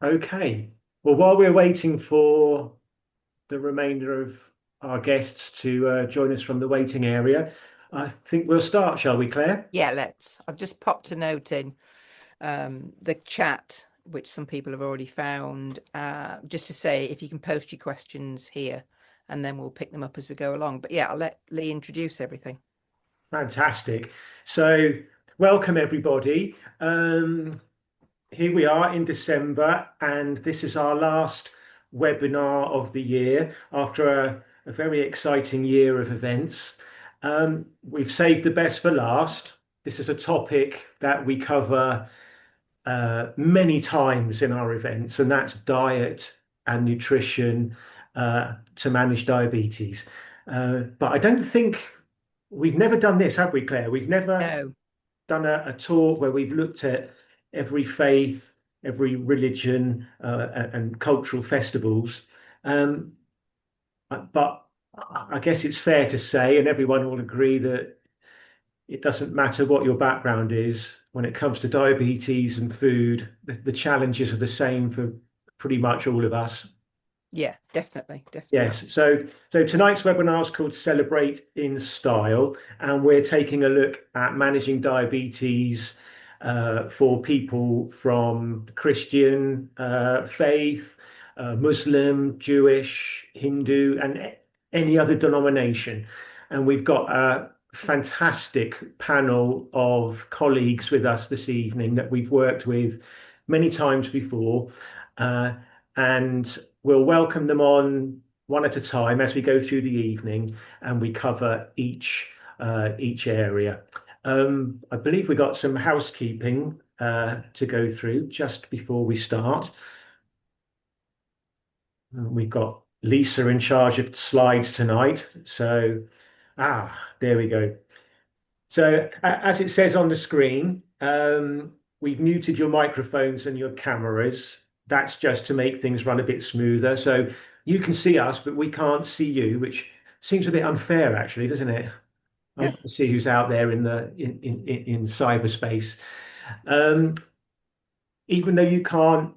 Okay. Well, while we're waiting for the remainder of our guests to join us from the waiting area, I think we'll start, shall we, Claire? Yeah, let's. I've just popped a note in the chat, which some people have already found, just to say if you can post your questions here and then we'll pick them up as we go along. But yeah, I'll let Lee introduce everything. Fantastic. So, welcome everybody. Here we are in December, and this is our last webinar of the year after a very exciting year of events. We've saved the best for last. This is a topic that we cover many times in our events, and that's diet and nutrition to manage diabetes. But I don't think we've never done this, have we, Claire? We've never No. done a talk where we've looked at every faith, every religion, and cultural festivals. Um, but I guess it's fair to say, and everyone will agree, that it doesn't matter what your background is when it comes to diabetes and food, the challenges are the same for pretty much all of us. Yeah, definitely, definitely. Yes, so tonight's webinar is called Celebrate in Style, and we're taking a look at managing diabetes for people from Christian faith, Muslim, Jewish, Hindu, and any other denomination. And we've got a fantastic panel of colleagues with us this evening that we've worked with many times before. Uh, and we'll welcome them on one at a time as we go through the evening and we cover each area. I believe we got some housekeeping to go through just before we start. We've got Lisa in charge of slides tonight. So, there we go. So, as it says on the screen, we've muted your microphones and your cameras. That's just to make things run a bit smoother. So you can see us, but we can't see you, which seems a bit unfair, actually, doesn't it? I Yeah. want to see who's out there in cyberspace. Um, Even though you can't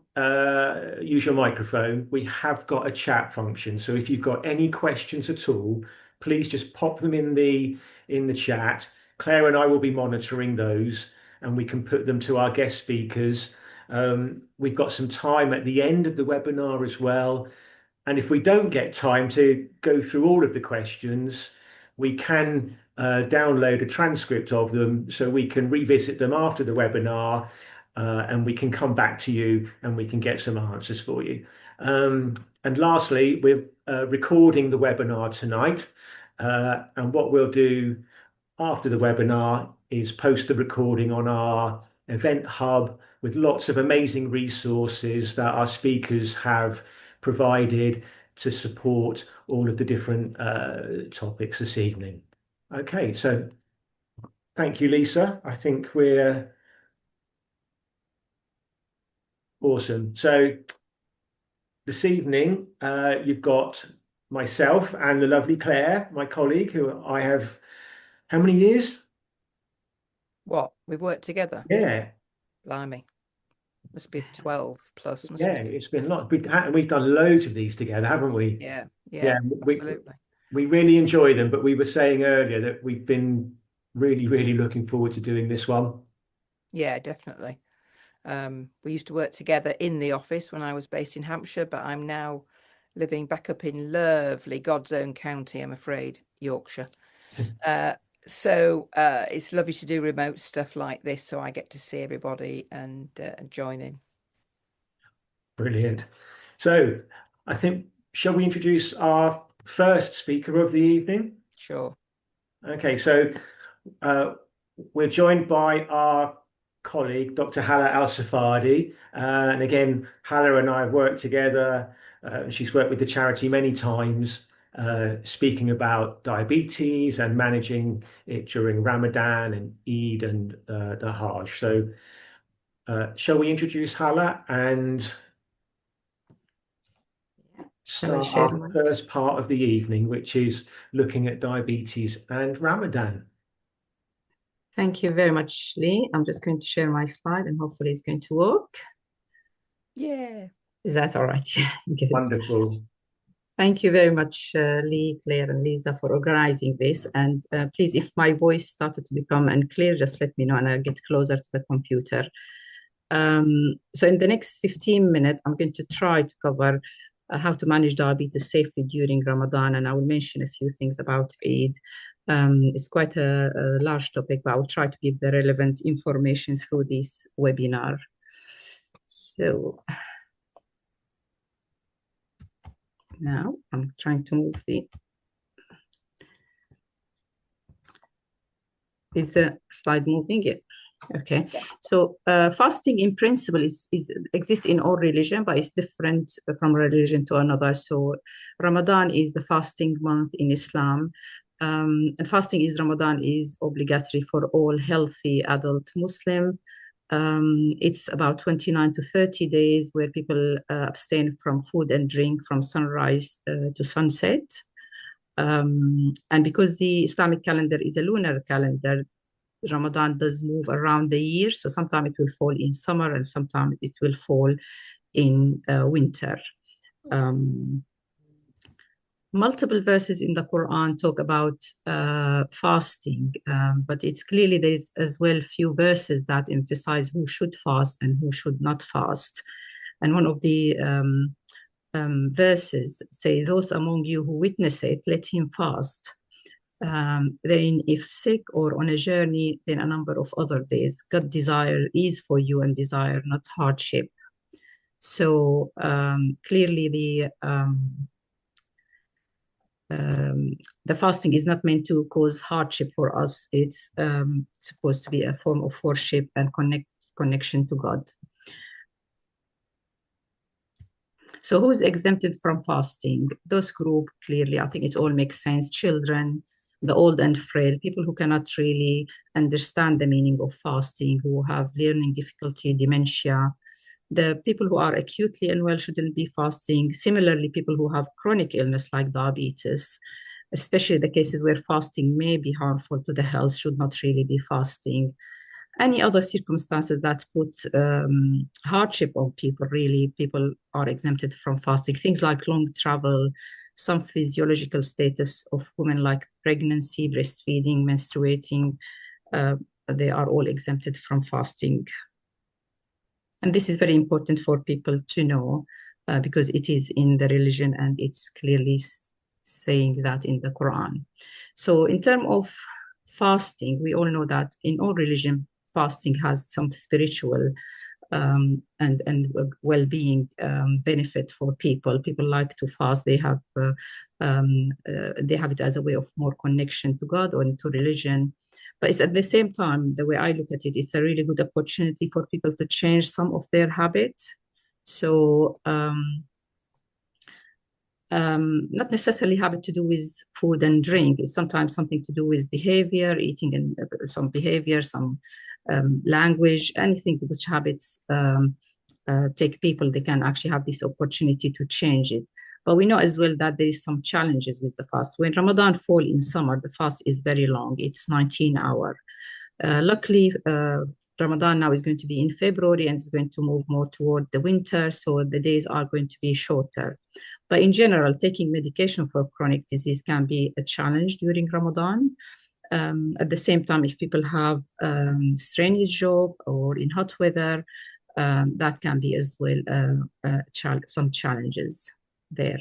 use your microphone, we have got a chat function. So if you've got any questions at all, please just pop them in the chat. Claire and I will be monitoring those, and we can put them to our guest speakers. We've got some time at the end of the webinar as well. And if we don't get time to go through all of the questions, we can download a transcript of them so we can revisit them after the webinar, and we can come back to you and we can get some answers for you. And lastly, we're recording the webinar tonight. And what we'll do after the webinar is post the recording on our event hub with lots of amazing resources that our speakers have provided to support all of the different topics this evening. Okay, so thank you, Lisa. I think we're awesome. So this evening, you've got myself and the lovely Claire, my colleague, who I have how many years? What? We've worked together. Yeah, Blimey. Must be 12 plus, yeah, mustn't it? it's been a lot. We've done loads of these together, haven't we? Yeah, Yeah, yeah, we absolutely. we really enjoy them, but we were saying earlier that we've been really, really looking forward to doing this one. Yeah, definitely. We used to work together in the office when I was based in Hampshire, but I'm now living back up in lovely God's own county, I'm afraid, Yorkshire. Uh, so it's lovely to do remote stuff like this, so I get to see everybody and join in. Brilliant. So I think, shall we introduce our first speaker of the evening? Sure. Okay, so uh, we're joined by our colleague, Dr. Hala Al-Safadi. And again, Hala and I have worked together. She's worked with the charity many times, speaking about diabetes and managing it during Ramadan and Eid and the Hajj. So, shall we introduce Hala and I will start share our my. first part of the evening, which is looking at diabetes and Ramadan? Thank you very much, Lee. I'm just going to share my slide and hopefully it's going to work. Yeah. Is that all right? Good. Wonderful. Thank you very much, Lee, Claire, and Lisa, for organizing this. And please, if my voice started to become unclear, just let me know and I'll get closer to the computer. So in the next 15 minutes, I'm going to try to cover how to manage diabetes safely during Ramadan, and I will mention a few things about Eid. It's quite a large topic, but I will try to give the relevant information through this webinar. So now I'm trying to move the... Is the slide moving? Yeah. Okay. So fasting in principle exists in all religion, but it's different from religion to another. So Ramadan is the fasting month in Islam. And fasting is Ramadan is obligatory for all healthy adult Muslim. It's about 29 to 30 days where people abstain from food and drink from sunrise to sunset. And because the Islamic calendar is a lunar calendar, Ramadan does move around the year. So sometimes it will fall in summer and sometimes it will fall in winter. Multiple verses in the Quran talk about fasting, but it's clearly there's as well few verses that emphasize who should fast and who should not fast. And one of the verses say, those among you who witness it, let him fast. Then if sick or on a journey, then a number of other days. God desire is for you and desire, not hardship. So clearly the fasting is not meant to cause hardship for us. It's supposed to be a form of worship and connection to God. So who's exempted from fasting? Those group, clearly, I think it all makes sense. Children, the old and frail, people who cannot really understand the meaning of fasting, who have learning difficulty, dementia. The people who are acutely unwell shouldn't be fasting. Similarly, people who have chronic illness like diabetes, especially the cases where fasting may be harmful to the health, should not really be fasting. Any other circumstances that put hardship on people, really, people are exempted from fasting. Things like long travel, some physiological status of women like pregnancy, breastfeeding, menstruating, they are all exempted from fasting. And this is very important for people to know because it is in the religion and it's clearly saying that in the Quran. So in terms of fasting, we all know that in all religion, fasting has some spiritual and well-being benefit for people. People like to fast. They have it as a way of more connection to God or to religion. But it's at the same time, the way I look at it, it's a really good opportunity for people to change some of their habits. So not necessarily habit to do with food and drink. It's sometimes something to do with behavior, eating and some behavior, some language, anything which habits take people, they can actually have this opportunity to change it. But we know as well that there is some challenges with the fast. When Ramadan fall in summer, the fast is very long. It's 19 hours. Luckily, Ramadan now is going to be in February and it's going to move more toward the winter, so the days are going to be shorter. But in general, taking medication for chronic disease can be a challenge during Ramadan. At the same time, if people have strenuous job or in hot weather, that can be as well some challenges there.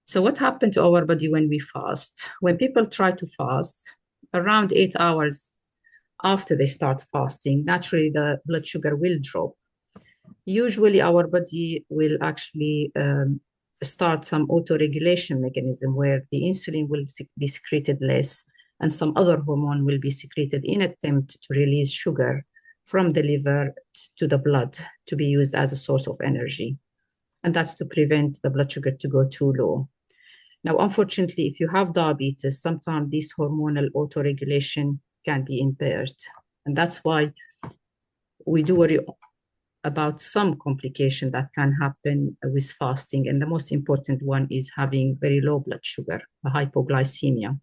So what happened to our body when we fast? When people try to fast, around 8 hours after they start fasting, naturally the blood sugar will drop. Usually our body will actually start some auto-regulation mechanism where the insulin will be secreted less and some other hormone will be secreted in attempt to release sugar from the liver to the blood to be used as a source of energy. And that's to prevent the blood sugar to go too low. Now, unfortunately, if you have diabetes, sometimes this hormonal auto-regulation can be impaired. And that's why we do worry about some complication that can happen with fasting. And the most important one is having very low blood sugar, hypoglycemia.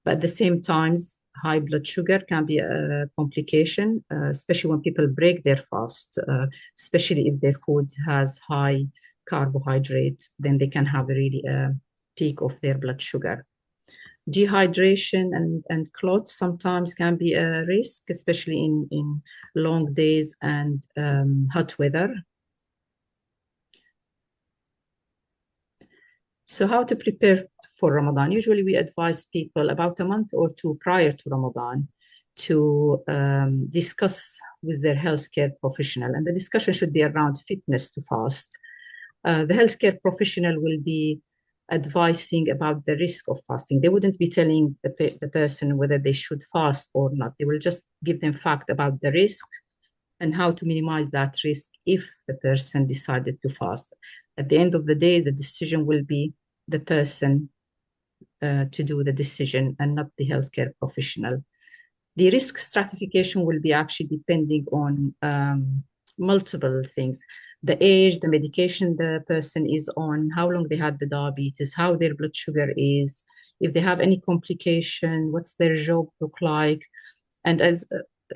But at the same time, high blood sugar can be a complication, especially when people break their fast, especially if their food has high carbohydrates, then they can have a really peak of their blood sugar. Dehydration and clots sometimes can be a risk, especially in long days and hot weather. So how to prepare for Ramadan? Usually we advise people about a month or two prior to Ramadan to discuss with their healthcare professional. And the discussion should be around fitness to fast. The healthcare professional will be advising about the risk of fasting. They wouldn't be telling the person whether they should fast or not. They will just give them fact about the risk and how to minimize that risk if the person decided to fast. At the end of the day, the decision will be the person to do the decision and not the healthcare professional. The risk stratification will be actually depending on multiple things: the age, the medication the person is on, how long they had the diabetes, how their blood sugar is, if they have any complication, what's their job look like, and as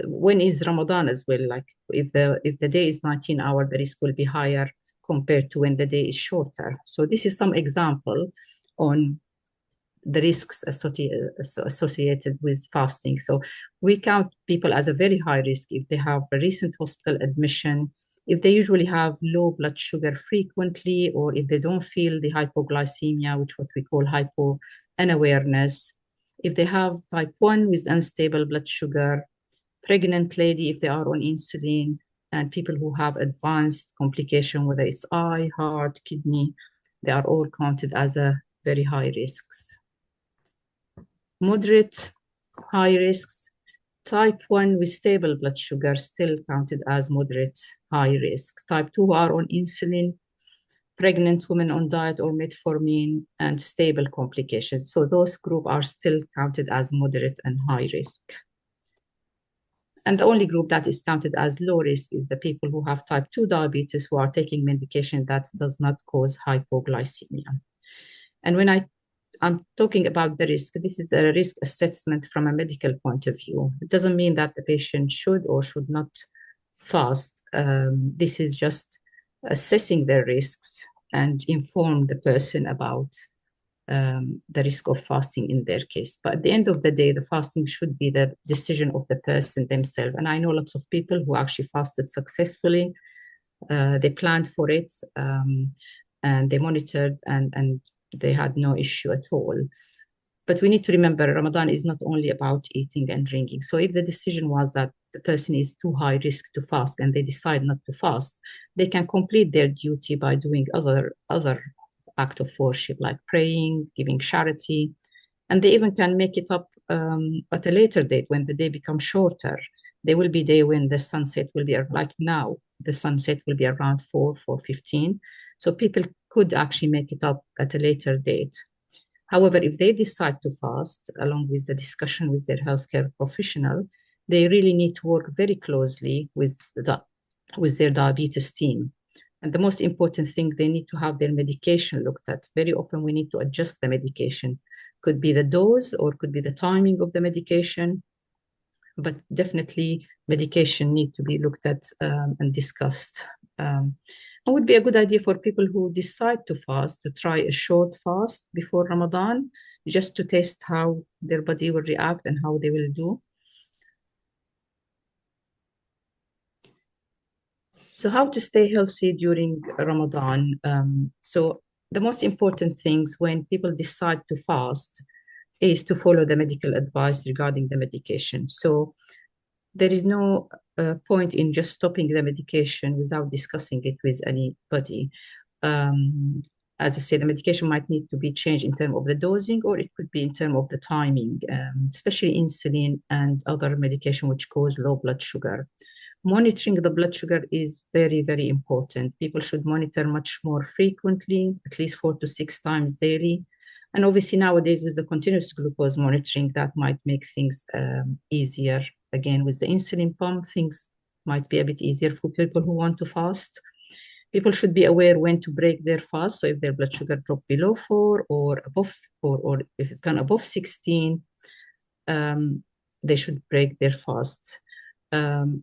when is Ramadan as well. Like if the day is 19 hours, the risk will be higher compared to when the day is shorter. So this is some example on the risks associated with fasting. So we count people as a very high risk if they have a recent hospital admission, if they usually have low blood sugar frequently, or if they don't feel the hypoglycemia, which what we call hypo unawareness, if they have type 1 with unstable blood sugar, pregnant lady if they are on insulin, and people who have advanced complication, whether it's eye, heart, kidney, they are all counted as a very high risks. Moderate, high risks, type 1 with stable blood sugar still counted as moderate, high risk. Type 2 are on insulin, pregnant women on diet or metformin, and stable complications. So those groups are still counted as moderate and high risk. And the only group that is counted as low risk is the people who have type 2 diabetes who are taking medication that does not cause hypoglycemia. And when I'm talking about the risk, this is a risk assessment from a medical point of view. It doesn't mean that the patient should or should not fast. This is just assessing their risks and inform the person about the risk of fasting in their case. But at the end of the day, the fasting should be the decision of the person themselves. And I know lots of people who actually fasted successfully. They planned for it and they monitored and they had no issue at all. But we need to remember Ramadan is not only about eating and drinking. So if the decision was that the person is too high risk to fast and they decide not to fast, they can complete their duty by doing other act of worship like praying, giving charity, and they even can make it up at a later date when the day becomes shorter. There will be a day when the sunset will be like now, the sunset will be around 4:15. So people could actually make it up at a later date. However, if they decide to fast, along with the discussion with their healthcare professional, they really need to work very closely with their diabetes team. And the most important thing, they need to have their medication looked at. Very often we need to adjust the medication. Could be the dose or could be the timing of the medication, but definitely medication need to be looked at and discussed. It would be a good idea for people who decide to fast to try a short fast before Ramadan, just to test how their body will react and how they will do. So how to stay healthy during Ramadan? So the most important things when people decide to fast is to follow the medical advice regarding the medication. So there is no point in just stopping the medication without discussing it with anybody. As I said, the medication might need to be changed in terms of the dosing, or it could be in terms of the timing, especially insulin and other medication which cause low blood sugar. Monitoring the blood sugar is very, very important. People should monitor much more frequently, at least 4 to 6 times daily. And obviously nowadays with the continuous glucose monitoring, that might make things easier. Again, with the insulin pump, things might be a bit easier for people who want to fast. People should be aware when to break their fast. So if their blood sugar dropped below 4 or above 4, or if it's gone above 16, they should break their fast.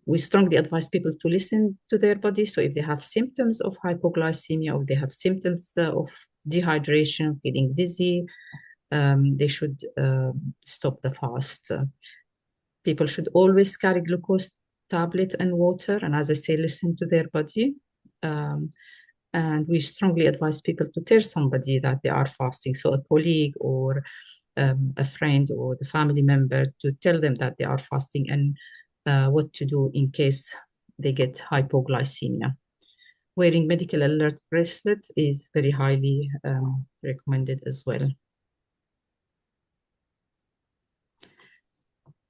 We strongly advise people to listen to their body. So if they have symptoms of hypoglycemia, or if they have symptoms of dehydration, feeling dizzy, they should stop the fast. People should always carry glucose tablets and water. And as I say, listen to their body. And we strongly advise people to tell somebody that they are fasting. So a colleague or a friend or the family member, to tell them that they are fasting and what to do in case they get hypoglycemia. Wearing medical alert bracelet is very highly recommended as well.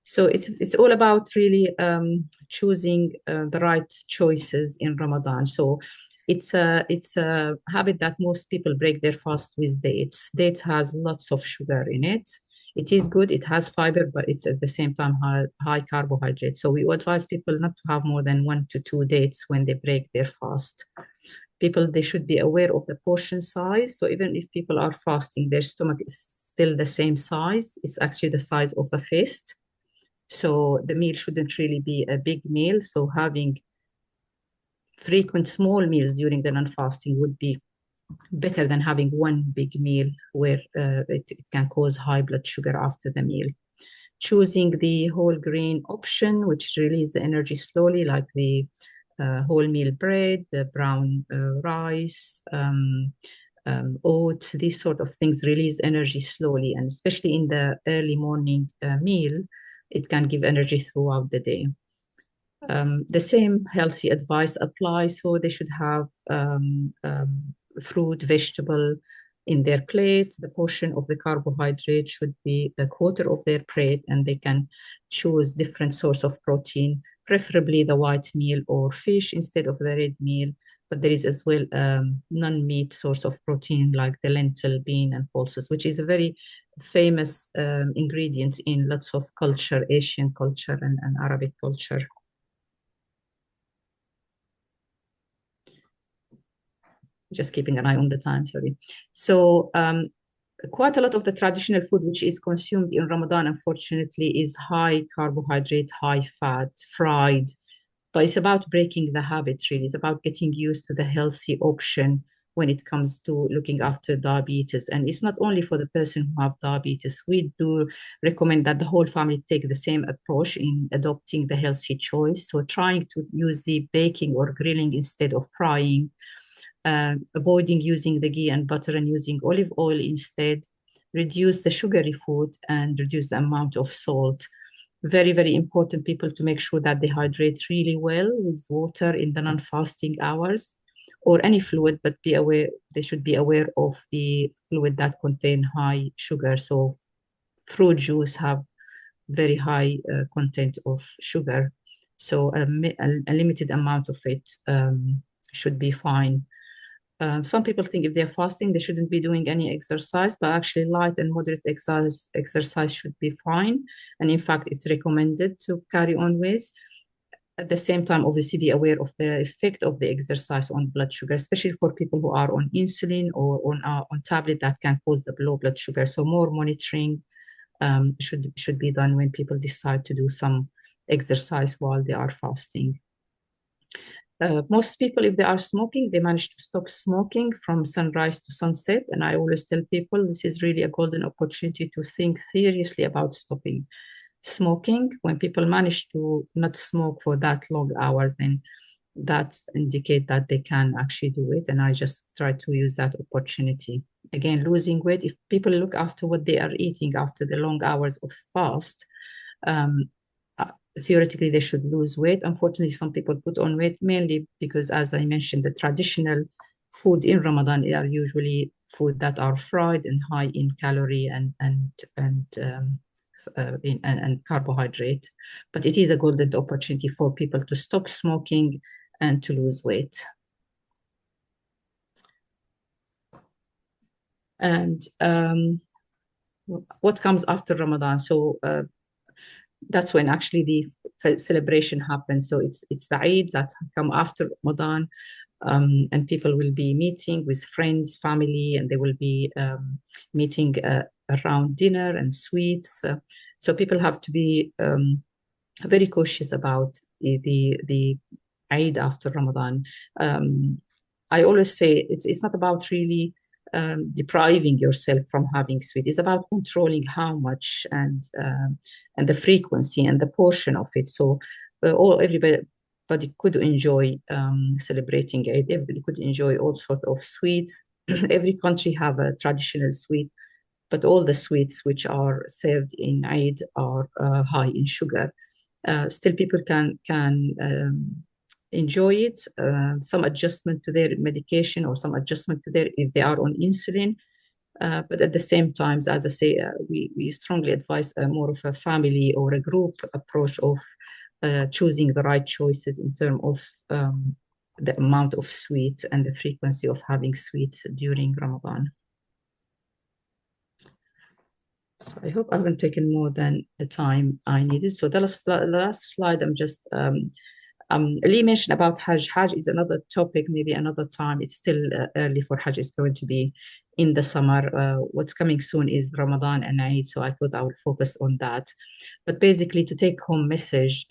So it's all about really choosing the right choices in Ramadan. So it's a habit that most people break their fast with dates. Dates has lots of sugar in it. It is good, it has fiber, but it's at the same time high carbohydrate. So we advise people not to have more than 1 to 2 dates when they break their fast. People, they should be aware of the portion size. So even if people are fasting, their stomach is still the same size. It's actually the size of a fist. So the meal shouldn't really be a big meal. So having frequent small meals during the non-fasting would be better than having one big meal where it can cause high blood sugar after the meal. Choosing the whole grain option, which release the energy slowly, like the wholemeal bread, the brown rice, oats, these sort of things release energy slowly. And especially in the early morning meal, it can give energy throughout the day. The same healthy advice applies. So they should have fruit, vegetable in their plate. The portion of the carbohydrate should be a quarter of their plate, and they can choose different source of protein, preferably the white meal or fish instead of the red meal. But there is as well non-meat source of protein like the lentil, bean, and pulses, which is a very famous ingredient in lots of culture, Asian culture and Arabic culture. Just keeping an eye on the time, sorry. So quite a lot of the traditional food which is consumed in Ramadan, unfortunately, is high carbohydrate, high fat, fried. But it's about breaking the habit, really. It's about getting used to the healthy option when it comes to looking after diabetes. And it's not only for the person who have diabetes. We do recommend that the whole family take the same approach in adopting the healthy choice. So trying to use the baking or grilling instead of frying, avoiding using the ghee and butter and using olive oil instead, reduce the sugary food and reduce the amount of salt. Very, very important, people, to make sure that they hydrate really well with water in the non-fasting hours or any fluid, but be aware, they should be aware of the fluid that contain high sugar. So fruit juice have very high content of sugar. So a limited amount of it should be fine. Some people think if they're fasting, they shouldn't be doing any exercise, but actually light and moderate exercise should be fine. And in fact, it's recommended to carry on with. At the same time, obviously, be aware of the effect of the exercise on blood sugar, especially for people who are on insulin or on tablet that can cause the low blood sugar. So more monitoring should be done when people decide to do some exercise while they are fasting. Most people, if they are smoking, they manage to stop smoking from sunrise to sunset. And I always tell people this is really a golden opportunity to think seriously about stopping smoking. When people manage to not smoke for that long hours, then that indicate that they can actually do it. And I just try to use that opportunity. Again, losing weight, if people look after what they are eating after the long hours of fast, theoretically they should lose weight. Unfortunately, some people put on weight mainly because, as I mentioned, the traditional food in Ramadan are usually food that are fried and high in calorie and carbohydrate. But it is a golden opportunity for people to stop smoking and to lose weight. And what comes after Ramadan? So that's when actually the celebration happens. So it's the Eid that come after Ramadan, and people will be meeting with friends, family, and they will be meeting around dinner and sweets. So people have to be very cautious about the Eid after Ramadan. I always say it's not about really depriving yourself from having sweet. It's about controlling how much and the frequency and the portion of it. So everybody could enjoy celebrating Eid. Everybody could enjoy all sorts of sweets. Every country have a traditional sweet, but all the sweets which are served in Eid are high in sugar. Still, people can enjoy it. Some adjustment to their medication or some adjustment to their if they are on insulin. But at the same time, as I say, we strongly advise more of a family or a group approach of choosing the right choices in terms of the amount of sweet and the frequency of having sweets during Ramadan. So I hope I haven't taken more than the time I needed. So the last slide, I'm just Lee mentioned about Hajj. Hajj is another topic, maybe another time. It's still early for Hajj. It's going to be in the summer. What's coming soon is Ramadan and Eid, so I thought I would focus on that. But basically, to take home message,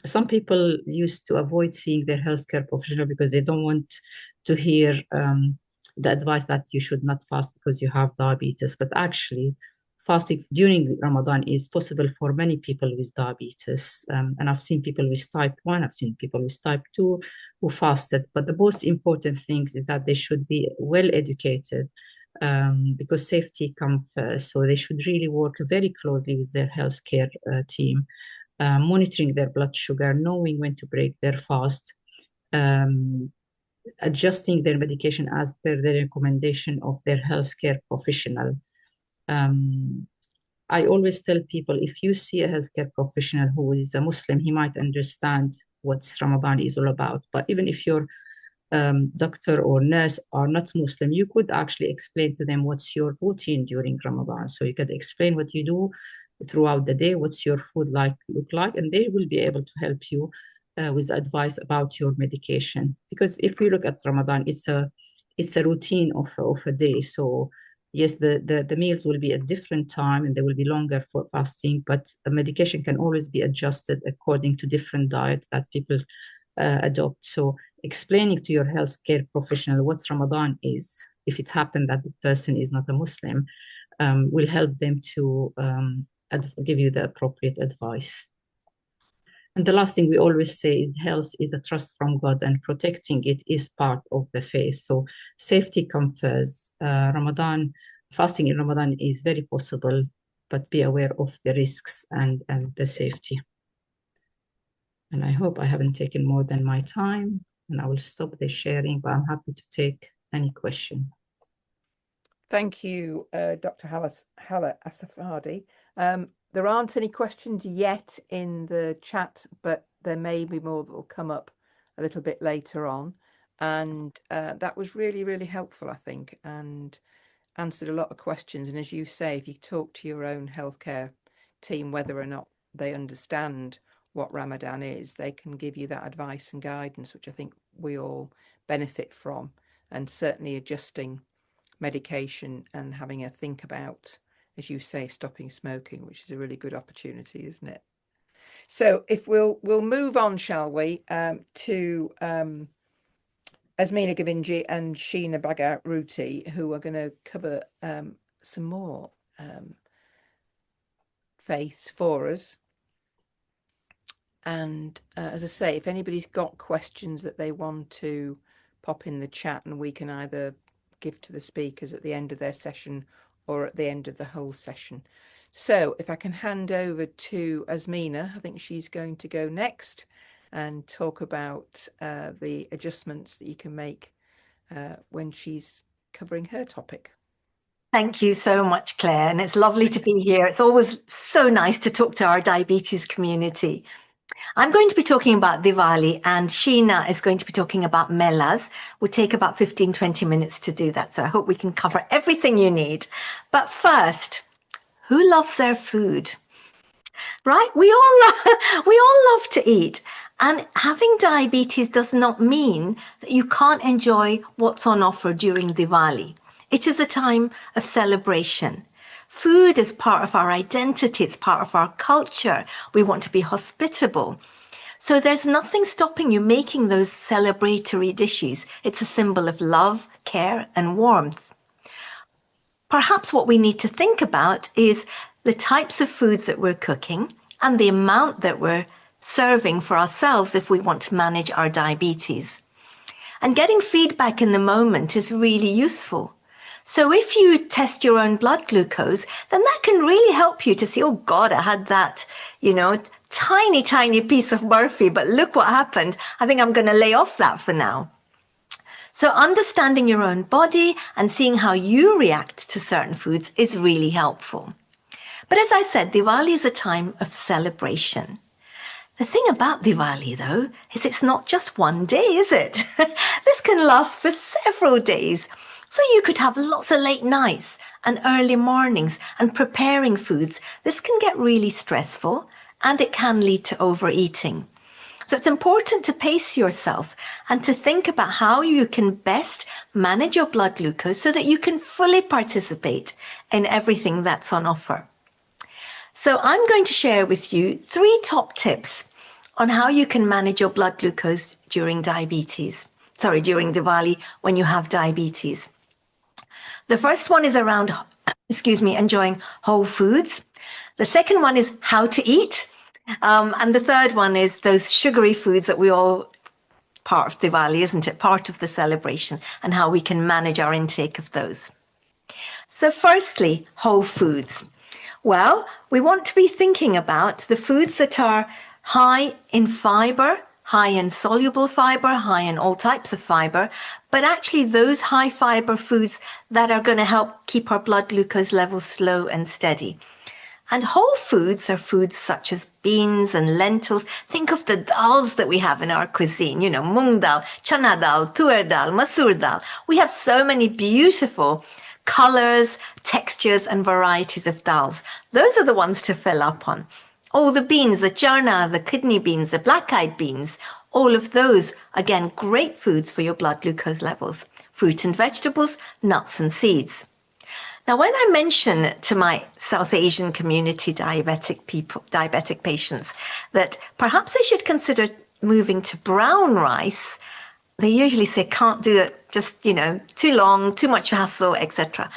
some people used to avoid seeing their healthcare professional because they don't want to hear the advice that you should not fast because you have diabetes. But actually, fasting during Ramadan is possible for many people with diabetes. And I've seen people with type 1, I've seen people with type 2 who fasted. But the most important thing is that they should be well educated because safety comes first. So they should really work very closely with their healthcare team, monitoring their blood sugar, knowing when to break their fast, adjusting their medication as per the recommendation of their healthcare professional. I always tell people, if you see a healthcare professional who is a Muslim, he might understand what Ramadan is all about. But even if your doctor or nurse are not Muslim, you could actually explain to them what's your routine during Ramadan. So you could explain what you do throughout the day, what's your food look like, and they will be able to help you with advice about your medication. Because if we look at Ramadan, it's a routine of a day. So yes, the meals will be at different time and they will be longer for fasting, but the medication can always be adjusted according to different diets that people adopt. So explaining to your healthcare professional what Ramadan is, if it's happened that the person is not a Muslim, will help them to give you the appropriate advice. And the last thing we always say is health is a trust from God and protecting it is part of the faith. So safety comes first. Fasting in Ramadan is very possible, but be aware of the risks and the safety. And I hope I haven't taken more than my time, and I will stop the sharing, but I'm happy to take any question. Thank you, Dr. Hala Asafadi. There aren't any questions yet in the chat, but there may be more that will come up a little bit later on. And that was really, really helpful, I think, and answered a lot of questions. And as you say, if you talk to your own healthcare team, whether or not they understand what Ramadan is, they can give you that advice and guidance, which I think we all benefit from, and certainly adjusting medication and having a think about, as you say, stopping smoking, which is a really good opportunity, isn't it? So if we'll move on, shall we, to Azmina Govinji and Sheena Bhagat-Ruti, who are going to cover some more faiths for us. And as I say, if anybody's got questions that they want to pop in the chat, and we can either give to the speakers at the end of their session or at the end of the whole session. So if I can hand over to Azmina, I think she's going to go next and talk about the adjustments that you can make when she's covering her topic. Thank you so much, Claire, and it's lovely to be here. It's always so nice to talk to our diabetes community. I'm going to be talking about Diwali, and Sheena is going to be talking about Melas. We'll take about 15-20 minutes to do that, so I hope we can cover everything you need. But first, who loves their food? Right? We all love to eat, and having diabetes does not mean that you can't enjoy what's on offer during Diwali. It is a time of celebration. Food is part of our identity. It's part of our culture. We want to be hospitable. So there's nothing stopping you making those celebratory dishes. It's a symbol of love, care, and warmth. Perhaps what we need to think about is the types of foods that we're cooking and the amount that we're serving for ourselves if we want to manage our diabetes. And getting feedback in the moment is really useful. So if you test your own blood glucose, then that can really help you to see, oh God, I had that, tiny, tiny piece of Murphy, but look what happened. I think I'm going to lay off that for now. So understanding your own body and seeing how you react to certain foods is really helpful. But as I said, Diwali is a time of celebration. The thing about Diwali, though, is it's not just one day, is it? This can last for several days. So you could have lots of late nights and early mornings and preparing foods. This can get really stressful and it can lead to overeating. So it's important to pace yourself and to think about how you can best manage your blood glucose so that you can fully participate in everything that's on offer. So I'm going to share with you 3 top tips on how you can manage your blood glucose during Diwali when you have diabetes. The first one is around, enjoying whole foods. The second one is how to eat. And the third one is those sugary foods that we all, part of Diwali, isn't it? Part of the celebration, and how we can manage our intake of those. So firstly, whole foods. Well, we want to be thinking about the foods that are high in fiber, high in soluble fiber, high in all types of fiber, but actually those high fiber foods that are going to help keep our blood glucose levels slow and steady. And whole foods are foods such as beans and lentils. Think of the dals that we have in our cuisine, mung dal, chana dal, tur dal, masoor dal. We have so many beautiful colors, textures, and varieties of dals. Those are the ones to fill up on. All the beans, the charna, the kidney beans, the black-eyed beans, all of those, again, great foods for your blood glucose levels. Fruit and vegetables, nuts and seeds. Now, when I mention to my South Asian community diabetic patients that perhaps they should consider moving to brown rice, they usually say can't do it, just, too long, too much hassle, etc.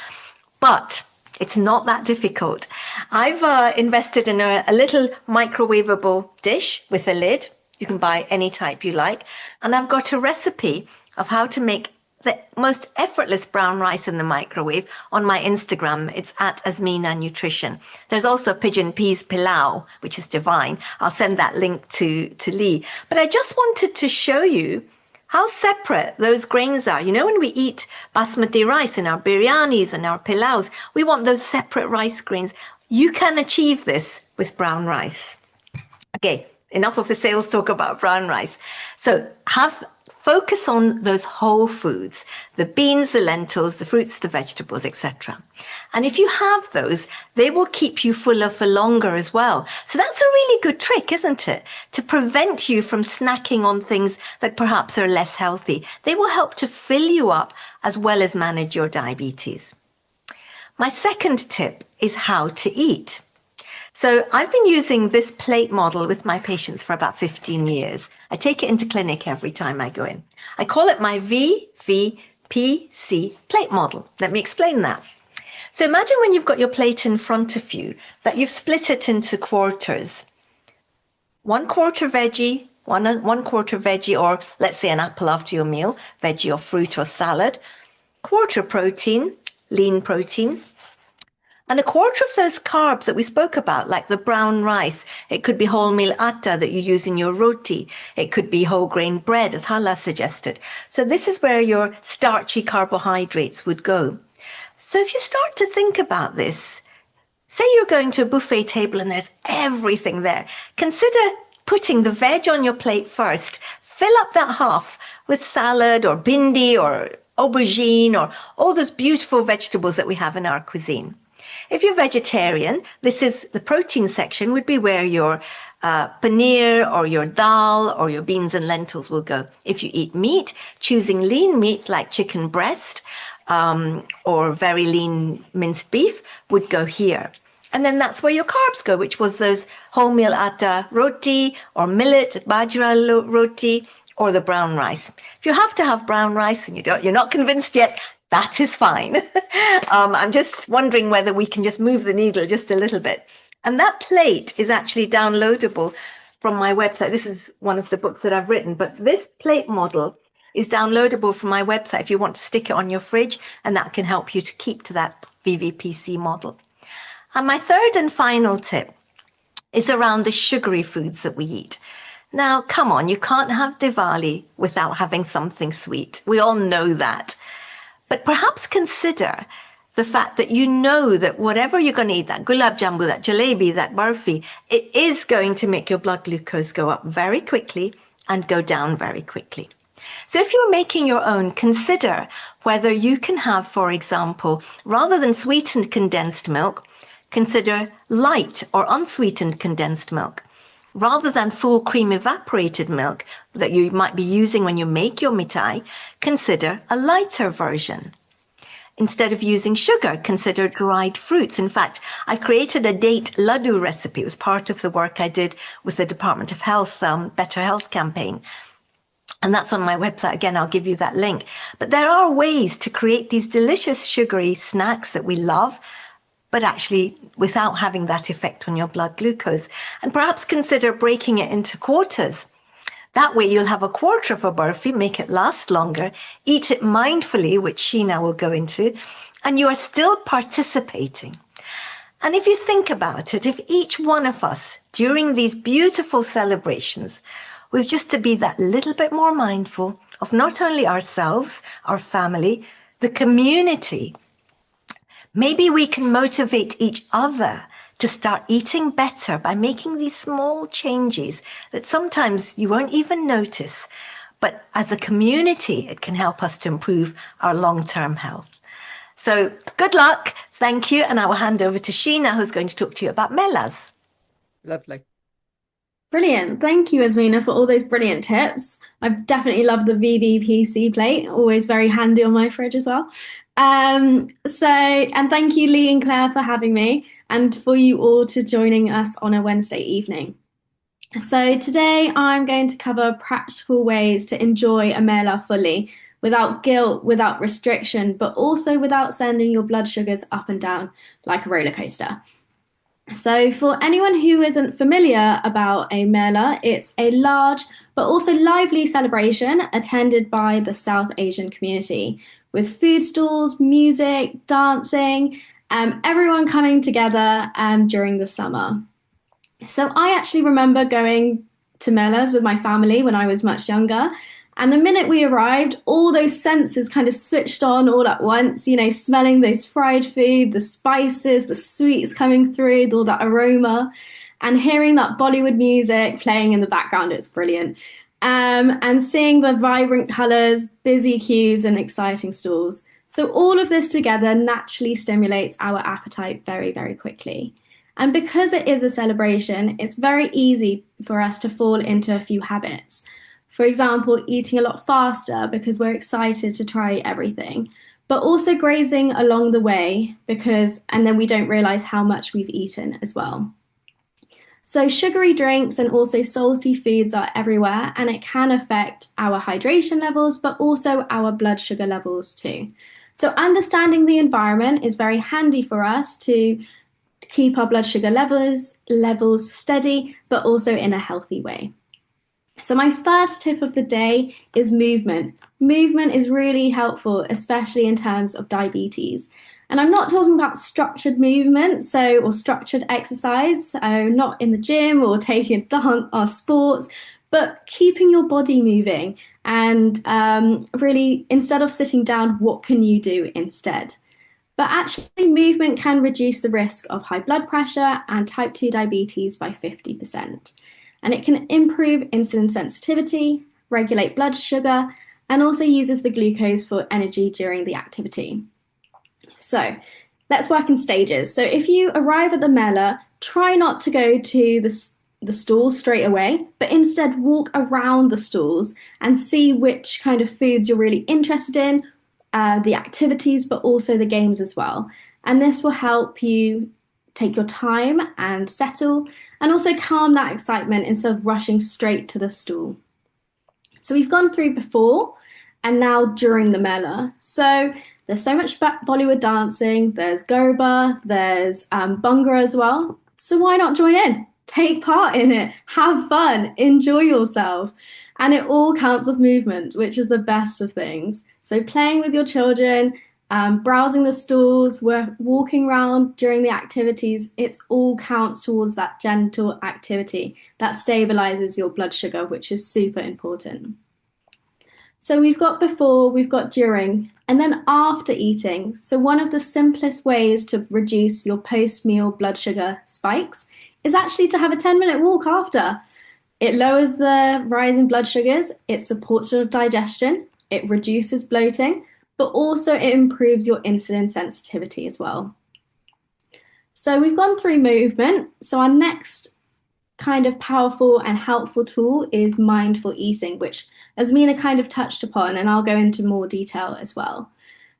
But it's not that difficult. I've invested in a little microwavable dish with a lid. You can buy any type you like. And I've got a recipe of how to make the most effortless brown rice in the microwave on my Instagram. It's at Asmina Nutrition. There's also pigeon peas pilau, which is divine. I'll send that link to Lee. But I just wanted to show you how separate those grains are. When we eat basmati rice in our biryanis and our pilaus, we want those separate rice grains. You can achieve this with brown rice. Okay, enough of the sales talk about brown rice. So focus on those whole foods, the beans, the lentils, the fruits, the vegetables, etc. And if you have those, they will keep you fuller for longer as well. So that's a really good trick, isn't it? To prevent you from snacking on things that perhaps are less healthy. They will help to fill you up as well as manage your diabetes. My second tip is how to eat. So I've been using this plate model with my patients for about 15 years. I take it into clinic every time I go in. I call it my VVPC plate model. Let me explain that. So imagine when you've got your plate in front of you that you've split it into quarters. 1/4 veggie, one quarter veggie, or let's say an apple after your meal, veggie or fruit or salad, 1/4 protein, lean protein, and 1/4 of those carbs that we spoke about, like the brown rice. It could be wholemeal atta that you use in your roti. It could be whole grain bread, as Hala suggested. So this is where your starchy carbohydrates would go. So if you start to think about this, say you're going to a buffet table and there's everything there. Consider putting the veg on your plate first. Fill up that half with salad or bindi or aubergine or all those beautiful vegetables that we have in our cuisine. If you're vegetarian, the protein section would be where your paneer or your dal or your beans and lentils will go. If you eat meat, choosing lean meat like chicken breast, or very lean minced beef would go here. And then that's where your carbs go, which was those wholemeal atta roti or millet bajra roti or the brown rice. If you have to have brown rice and you're not convinced yet, that is fine. I'm just wondering whether we can just move the needle just a little bit. And that plate is actually downloadable from my website. This is one of the books that I've written, but this plate model is downloadable from my website if you want to stick it on your fridge, and that can help you to keep to that VVPC model. And my third and final tip is around the sugary foods that we eat. Now, come on, you can't have Diwali without having something sweet. We all know that. But perhaps consider the fact that you know that whatever you're going to eat, that gulab jambu, that jalebi, that barfi, it is going to make your blood glucose go up very quickly and go down very quickly. So if you're making your own, consider whether you can have, for example, rather than sweetened condensed milk, consider light or unsweetened condensed milk. Rather than full cream evaporated milk that you might be using when you make your mithai, consider a lighter version. Instead of using sugar, consider dried fruits. In fact, I created a date laddu recipe. It was part of the work I did with the Department of Health Better Health campaign. And that's on my website. Again, I'll give you that link. But there are ways to create these delicious sugary snacks that we love, but actually without having that effect on your blood glucose. And perhaps consider breaking it into quarters. That way you'll have a quarter of a burfi, make it last longer, eat it mindfully, which Sheena will go into, and you are still participating. And if you think about it, if each one of us during these beautiful celebrations was just to be that little bit more mindful of not only ourselves, our family, the community, maybe we can motivate each other to start eating better by making these small changes that sometimes you won't even notice. But as a community, it can help us to improve our long-term health. So good luck. Thank you. And I will hand over to Sheena, who's going to talk to you about Melas. Lovely. Brilliant. Thank you, Asmina, for all those brilliant tips. I've definitely loved the VVPC plate, always very handy on my fridge as well. And thank you, Lee and Claire, for having me, and for you all to joining us on a Wednesday evening. So today I'm going to cover practical ways to enjoy a Mela fully, without guilt, without restriction, but also without sending your blood sugars up and down like a roller coaster. So for anyone who isn't familiar about a Mela, it's a large but also lively celebration attended by the South Asian community, with food stalls, music, dancing, everyone coming together during the summer. So I actually remember going to Melas with my family when I was much younger. And the minute we arrived, all those senses kind of switched on all at once, you know, smelling those fried food, the spices, the sweets coming through, all that aroma, and hearing that Bollywood music playing in the background. It's brilliant. And seeing the vibrant colours, busy queues and exciting stalls. So all of this together naturally stimulates our appetite very, very quickly. And because it is a celebration, it's very easy for us to fall into a few habits. For example, eating a lot faster because we're excited to try everything, but also grazing along the way and then we don't realize how much we've eaten as well. So sugary drinks and also salty foods are everywhere, and it can affect our hydration levels, but also our blood sugar levels too. So understanding the environment is very handy for us to keep our blood sugar levels steady, but also in a healthy way. So my first tip of the day is movement. Movement is really helpful, especially in terms of diabetes. And I'm not talking about structured movement, or structured exercise, not in the gym or taking a dance or sports, but keeping your body moving. And really, instead of sitting down, what can you do instead? But actually, movement can reduce the risk of high blood pressure and type 2 diabetes by 50%. And it can improve insulin sensitivity, regulate blood sugar, and also uses the glucose for energy during the activity. So let's work in stages. So if you arrive at the Mela, try not to go to the stalls straight away, but instead walk around the stalls and see which kind of foods you're really interested in, the activities, but also the games as well. And this will help you take your time and settle, and also calm that excitement instead of rushing straight to the stool. So we've gone through before and now during the Mela. So there's so much Bollywood dancing, there's Garba, there's Bhangra as well. So why not join in? Take part in it, have fun, enjoy yourself. And it all counts of movement, which is the best of things. So playing with your children, browsing the stalls, walking around during the activities, it all counts towards that gentle activity that stabilizes your blood sugar, which is super important. So we've got before, we've got during, and then after eating. So one of the simplest ways to reduce your post-meal blood sugar spikes is actually to have a 10-minute walk after. It lowers the rise in blood sugars, it supports your digestion, it reduces bloating, but also it improves your insulin sensitivity as well. So we've gone through movement. So our next kind of powerful and helpful tool is mindful eating, which Azmina kind of touched upon, and I'll go into more detail as well.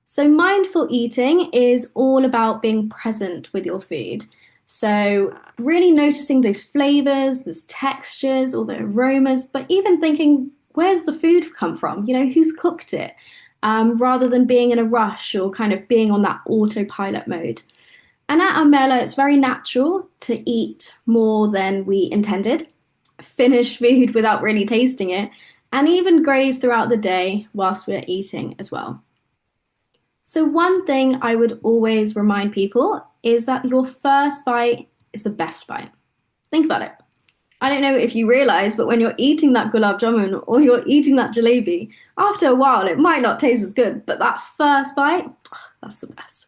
So mindful eating is all about being present with your food. So really noticing those flavors, those textures, or the aromas, but even thinking, where's the food come from? You know, who's cooked it? Rather than being in a rush or kind of being on that autopilot mode. And at our Mela, it's very natural to eat more than we intended, finish food without really tasting it, and even graze throughout the day whilst we're eating as well. So one thing I would always remind people is that your first bite is the best bite. Think about it. I don't know if you realize, but when you're eating that gulab jamun or you're eating that jalebi, after a while, it might not taste as good, but that first bite, that's the best.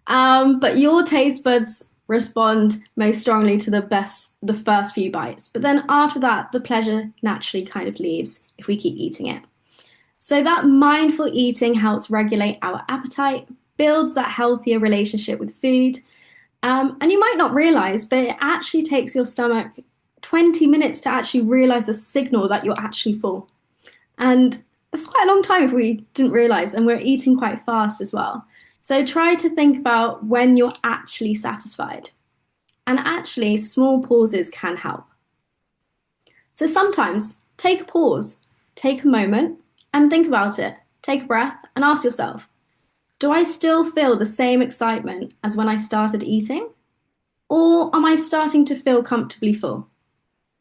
But your taste buds respond most strongly to the first few bites. But then after that, the pleasure naturally kind of leaves if we keep eating it. So that mindful eating helps regulate our appetite, builds that healthier relationship with food. And you might not realize, but it actually takes your stomach 20 minutes to actually realize the signal that you're actually full. And that's quite a long time if we didn't realize, and we're eating quite fast as well. So try to think about when you're actually satisfied. And actually, small pauses can help. So sometimes take a pause, take a moment, and think about it. Take a breath and ask yourself, do I still feel the same excitement as when I started eating? Or am I starting to feel comfortably full?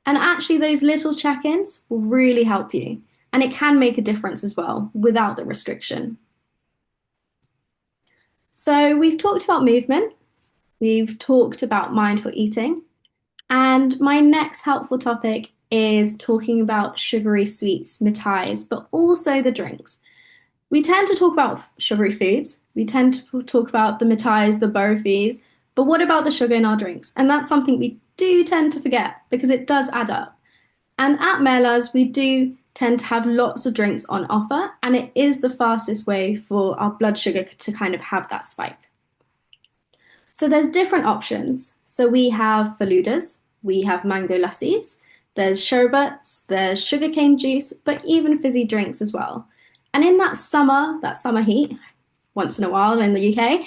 And actually, those little check-ins will really help you. And it can make a difference as well without the restriction. So we've talked about movement. We've talked about mindful eating. And my next helpful topic is talking about sugary sweets, mithais, but also the drinks. We tend to talk about sugary foods. We tend to talk about the mithais, the burfis, but what about the sugar in our drinks? And that's something we do tend to forget because it does add up. And at Melas, we do tend to have lots of drinks on offer, and it is the fastest way for our blood sugar to kind of have that spike. So there's different options. So we have faludas, we have mango lassis, there's sherbets, there's sugarcane juice, but even fizzy drinks as well. And in that summer heat, once in a while in the UK,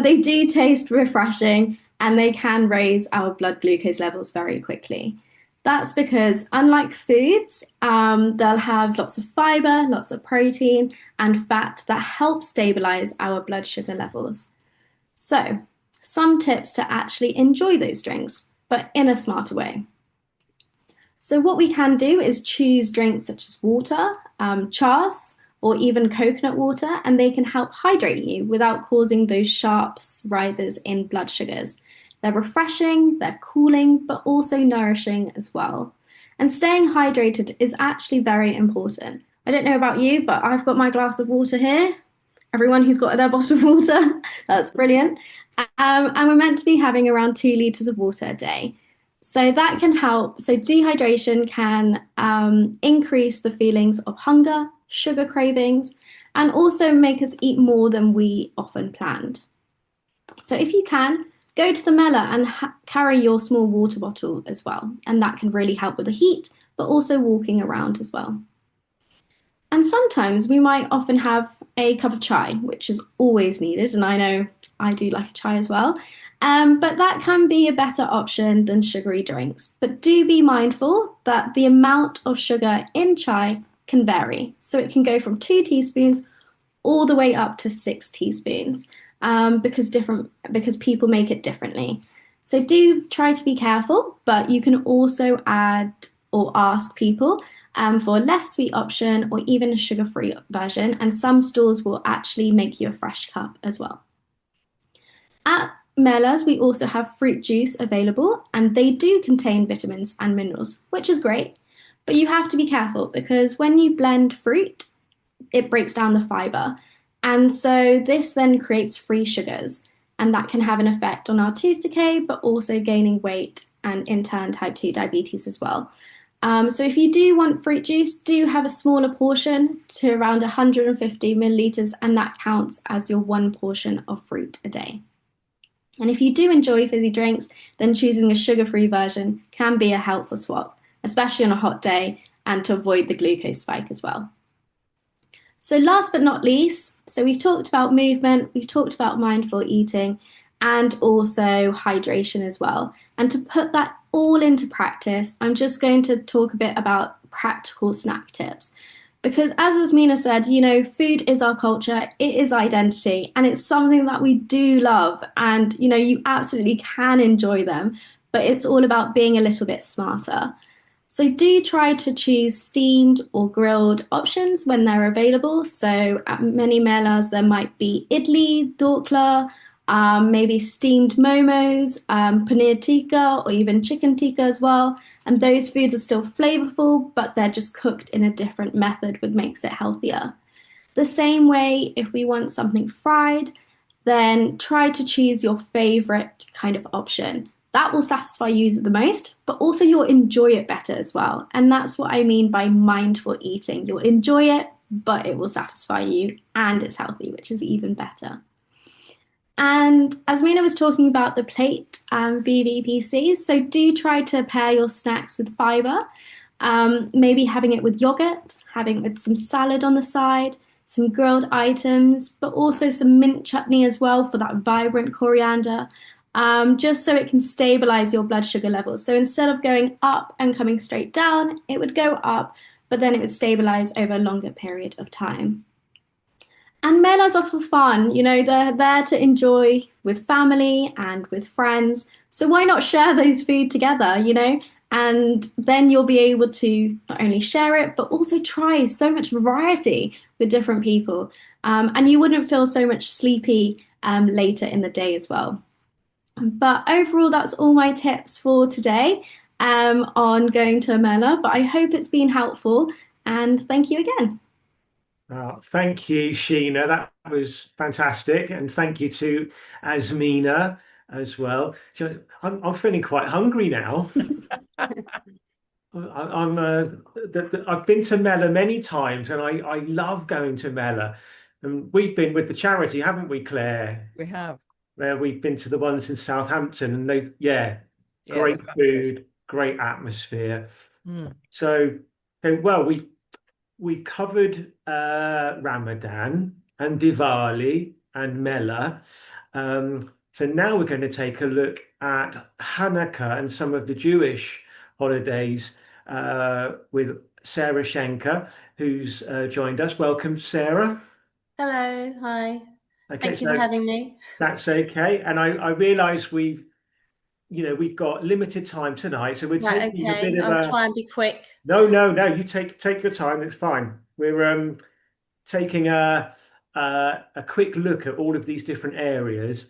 they do taste refreshing and they can raise our blood glucose levels very quickly. That's because unlike foods, they'll have lots of fiber, lots of protein and fat that help stabilize our blood sugar levels. So some tips to actually enjoy those drinks, but in a smarter way. So what we can do is choose drinks such as water, chas, or even coconut water, and they can help hydrate you without causing those sharp rises in blood sugars. They're refreshing, they're cooling, but also nourishing as well. And staying hydrated is actually very important. I don't know about you, but I've got my glass of water here. Everyone who's got their bottle of water, that's brilliant. And we're meant to be having around 2 litres of water a day. So that can help. So dehydration can increase the feelings of hunger, sugar cravings, and also make us eat more than we often planned. So if you can, go to the Mela and carry your small water bottle as well. And that can really help with the heat, but also walking around as well. And sometimes we might often have a cup of chai, which is always needed. And I know I do like a chai as well. But that can be a better option than sugary drinks. But do be mindful that the amount of sugar in chai can vary. So it can go from 2 teaspoons all the way up to 6 teaspoons, because people make it differently. So do try to be careful, but you can also add or ask people for a less sweet option or even a sugar-free version. And some stores will actually make you a fresh cup as well. At Mela's, we also have fruit juice available, and they do contain vitamins and minerals, which is great. But you have to be careful because when you blend fruit, it breaks down the fiber. And so this then creates free sugars, and that can have an effect on our tooth decay, but also gaining weight and in turn type 2 diabetes as well. So if you do want fruit juice, do have a smaller portion to around 150 milliliters, and that counts as your 1 portion of fruit a day. And if you do enjoy fizzy drinks, then choosing a sugar-free version can be a helpful swap, especially on a hot day and to avoid the glucose spike as well. So last but not least, so we've talked about movement, we've talked about mindful eating, and also hydration as well. And to put that all into practice, I'm just going to talk a bit about practical snack tips. Because as Asmina said, food is our culture, it is identity, and it's something that we do love. And, you absolutely can enjoy them, but it's all about being a little bit smarter. So do try to choose steamed or grilled options when they're available. So at many Melas, there might be idli, dokla, maybe steamed momos, paneer tikka, or even chicken tikka as well. And those foods are still flavorful, but they're just cooked in a different method, which makes it healthier. The same way, if we want something fried, then try to choose your favorite kind of option. That will satisfy you the most, but also you'll enjoy it better as well. And that's what I mean by mindful eating. You'll enjoy it, but it will satisfy you and it's healthy, which is even better. And as Mina was talking about the plate VVPCs, so do try to pair your snacks with fiber, maybe having it with yogurt, having it with some salad on the side, some grilled items, but also some mint chutney as well for that vibrant coriander, just so it can stabilize your blood sugar levels. So instead of going up and coming straight down, it would go up, but then it would stabilize over a longer period of time. And melas are for fun, they're there to enjoy with family and with friends. So why not share those food together, And then you'll be able to not only share it, but also try so much variety with different people. And you wouldn't feel so much sleepy later in the day as well. But overall, that's all my tips for today on going to a Mela. But I hope it's been helpful. And thank you again. Thank you, Sheena. That was fantastic. And thank you to Asmina as well. I'm feeling quite hungry now. I've been to Mela many times and I love going to Mela. And we've been with the charity, haven't we, Claire? We have. Where we've been to the ones in Southampton and great they're fabulous. food, great atmosphere. So well, we've covered Ramadan and Diwali and Mela. So now we're going to take a look at Hanukkah and some of the Jewish holidays with Sarah Schenker, who's joined us. Welcome, Sarah. Hello, hi. Okay, Thank you for having me. That's okay. And I realise we've got limited time tonight, so we're Right, taking a okay. bit of I'll try and be quick. No, you take your time. It's fine. We're taking a quick look at all of these different areas,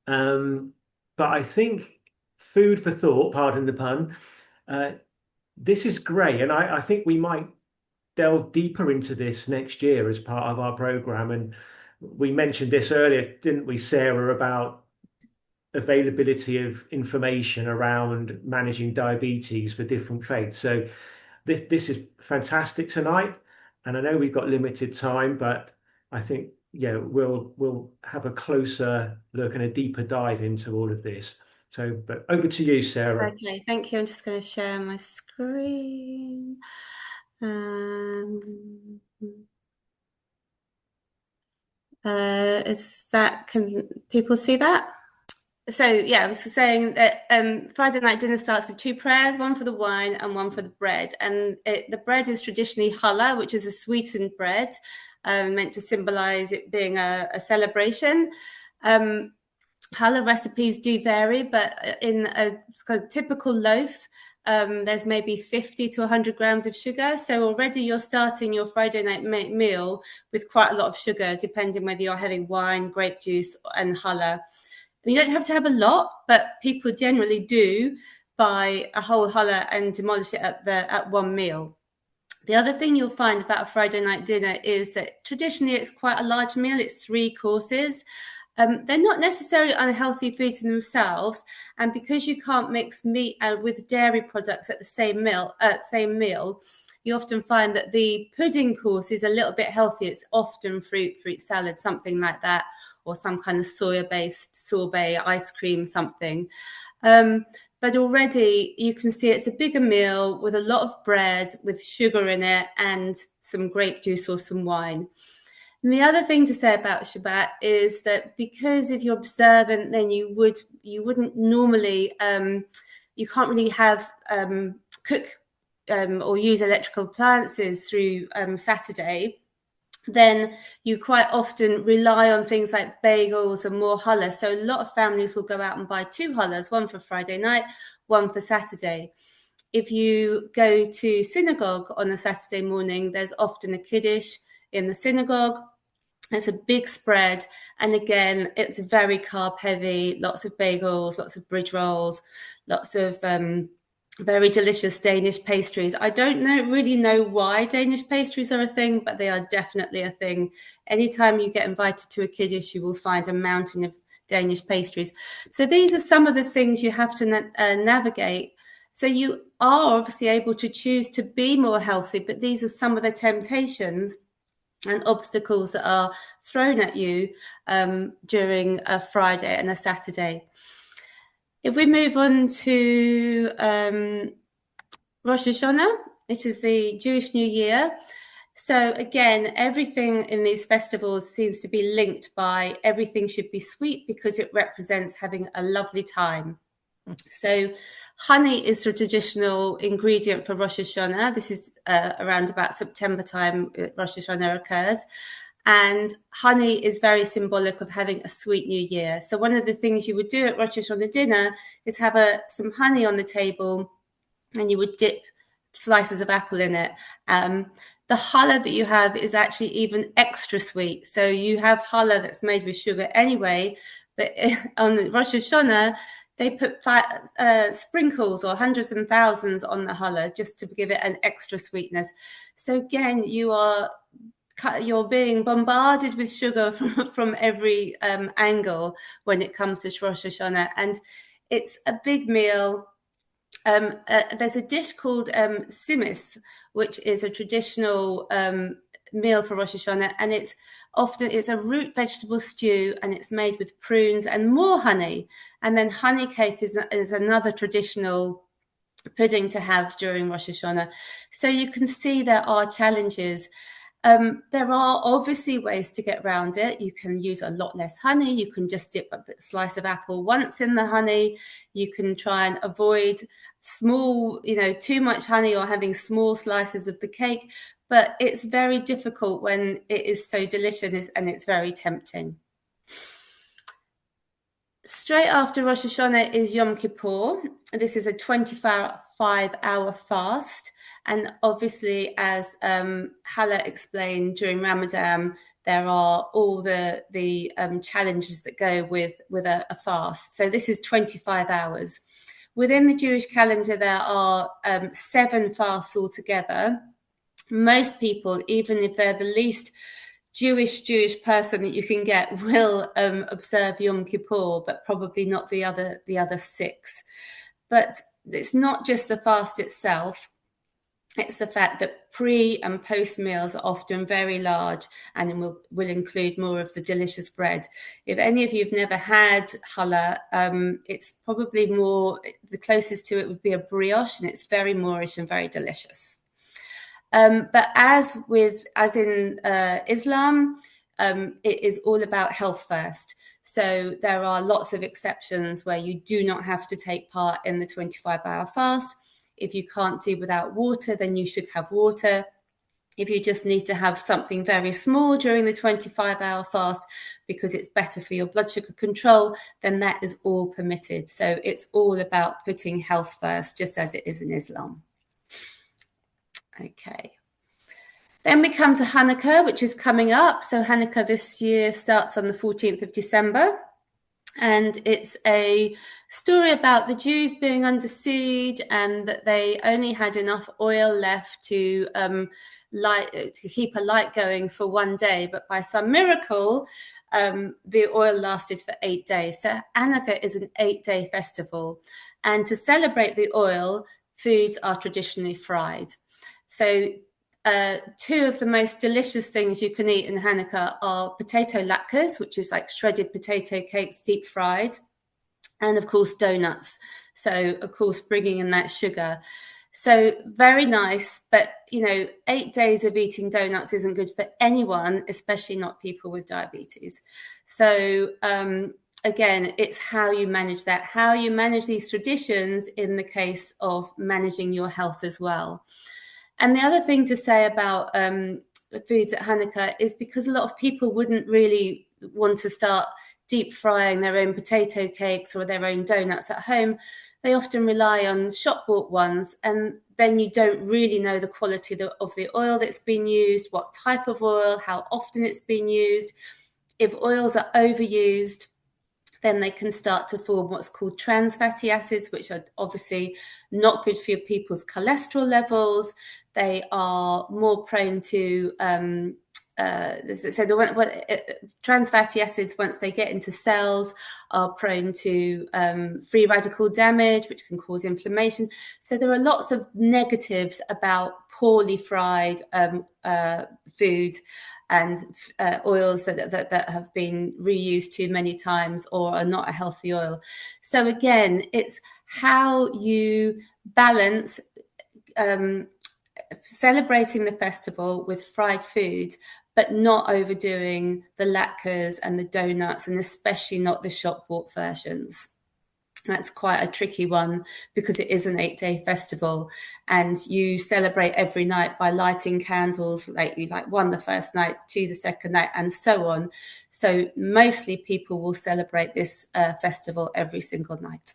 but I think food for thought. Pardon the pun. This is great, and I think we might delve deeper into this next year as part of our program. And we mentioned this earlier, didn't we, Sarah, about availability of information around managing diabetes for different faiths. So this is fantastic tonight, and I know we've got limited time, but I think we'll have a closer look and a deeper dive into all of this. So, but over to you, Sarah. Okay, thank you. I'm just going to share my screen. Can people see that? So yeah, I was saying that Friday night dinner starts with 2 prayers, one for the wine and one for the bread. And the bread is traditionally challah, which is a sweetened bread, meant to symbolize it being a celebration. Challah recipes do vary, but in a kind of typical loaf, there's maybe 50 to 100 grams of sugar. So already you're starting your Friday night meal with quite a lot of sugar, depending whether you're having wine, grape juice, and challah. You don't have to have a lot, but people generally do buy a whole challah and demolish it at one meal. The other thing you'll find about a Friday night dinner is that traditionally it's quite a large meal. It's 3 courses. They're not necessarily unhealthy foods in themselves, and because you can't mix meat with dairy products at the same meal, you often find that the pudding course is a little bit healthier. It's often fruit salad, something like that, or some kind of soya-based sorbet, ice cream, something. But already you can see it's a bigger meal with a lot of bread, with sugar in it, and some grape juice or some wine. And the other thing to say about Shabbat is that because if you're observant, then you wouldn't normally, you can't really have cook or use electrical appliances through Saturday. Then you quite often rely on things like bagels and more challah. So a lot of families will go out and buy 2 challahs, one for Friday night, one for Saturday. If you go to synagogue on a Saturday morning, there's often a kiddush in the synagogue. It's a big spread, and again, it's very carb heavy, lots of bagels, lots of bridge rolls, lots of very delicious Danish pastries. I don't really know why Danish pastries are a thing, but they are definitely a thing. Anytime you get invited to a kiddush, you will find a mountain of Danish pastries. So these are some of the things you have to navigate. So you are obviously able to choose to be more healthy, but these are some of the temptations and obstacles that are thrown at you during a Friday and a Saturday. If we move on to Rosh Hashanah, which is the Jewish New Year. So again, everything in these festivals seems to be linked by everything should be sweet because it represents having a lovely time. So honey is a traditional ingredient for Rosh Hashanah. This is around about September time Rosh Hashanah occurs. And honey is very symbolic of having a sweet new year. So one of the things you would do at Rosh Hashanah dinner is have some honey on the table, and you would dip slices of apple in it. The challah that you have is actually even extra sweet. So you have challah that's made with sugar anyway, but on the Rosh Hashanah, they put sprinkles or hundreds and thousands on the challah just to give it an extra sweetness. So again, you're being bombarded with sugar from every angle when it comes to Rosh Hashanah, and it's a big meal. There's a dish called simis, which is a traditional meal for Rosh Hashanah, and it's a root vegetable stew, and it's made with prunes and more honey. And then honey cake is another traditional pudding to have during Rosh Hashanah. So you can see there are challenges. There are obviously ways to get around it. You can use a lot less honey. You can just dip a slice of apple once in the honey. You can try and avoid too much honey or having small slices of the cake. But it's very difficult when it is so delicious and it's very tempting. Straight after Rosh Hashanah is Yom Kippur. This is a 25-hour fast. And obviously, as Hala explained, during Ramadan, there are all the challenges that go with a fast. So this is 25 hours. Within the Jewish calendar, there are 7 fasts altogether. Most people, even if they're the least Jewish person that you can get, will observe Yom Kippur, but probably not the other 6. But it's not just the fast itself. It's the fact that pre and post meals are often very large and will include more of the delicious bread. If any of you have never had challah, it's probably the closest to it would be a brioche, and it's very Moorish and very delicious. But as in Islam, it is all about health first. So there are lots of exceptions where you do not have to take part in the 25-hour fast. If you can't do without water, then you should have water. If you just need to have something very small during the 25-hour fast because it's better for your blood sugar control, then that is all permitted. So it's all about putting health first, just as it is in Islam. Okay. Then we come to Hanukkah, which is coming up. So Hanukkah this year starts on the 14th of December. And it's a story about the Jews being under siege and that they only had enough oil left to keep a light going for one day. But by some miracle, the oil lasted for 8 days. So Hanukkah is an 8-day festival. And to celebrate the oil, foods are traditionally fried. So two of the most delicious things you can eat in Hanukkah are potato latkes, which is like shredded potato cakes, deep fried, and of course donuts. So of course bringing in that sugar. So very nice, but 8 days of eating donuts isn't good for anyone, especially not people with diabetes. So again, it's how you manage that, how you manage these traditions in the case of managing your health as well. And the other thing to say about foods at Hanukkah is because a lot of people wouldn't really want to start deep frying their own potato cakes or their own donuts at home, they often rely on shop-bought ones, and then you don't really know the quality of the oil that's been used, what type of oil, how often it's been used. If oils are overused, then they can start to form what's called trans fatty acids, which are obviously not good for your people's cholesterol levels. They are more prone to, trans fatty acids, once they get into cells, are prone to free radical damage, which can cause inflammation. So there are lots of negatives about poorly fried food and oils that have been reused too many times or are not a healthy oil. So again, it's how you balance celebrating the festival with fried food, but not overdoing the latkes and the donuts, and especially not the shop-bought versions. That's quite a tricky one because it is an 8-day festival and you celebrate every night by lighting candles, like you light one the first night, two the second night, and so on. So mostly people will celebrate this festival every single night.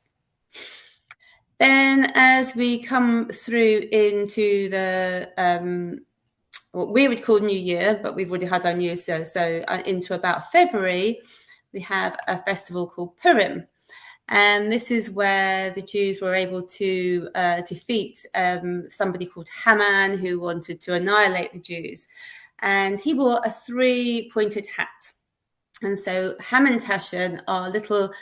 Then as we come through into the what we would call New Year, but we've already had our New Year, so into about February, we have a festival called Purim. And this is where the Jews were able to defeat somebody called Haman, who wanted to annihilate the Jews. And he wore a 3-pointed hat. And so Hamantaschen are little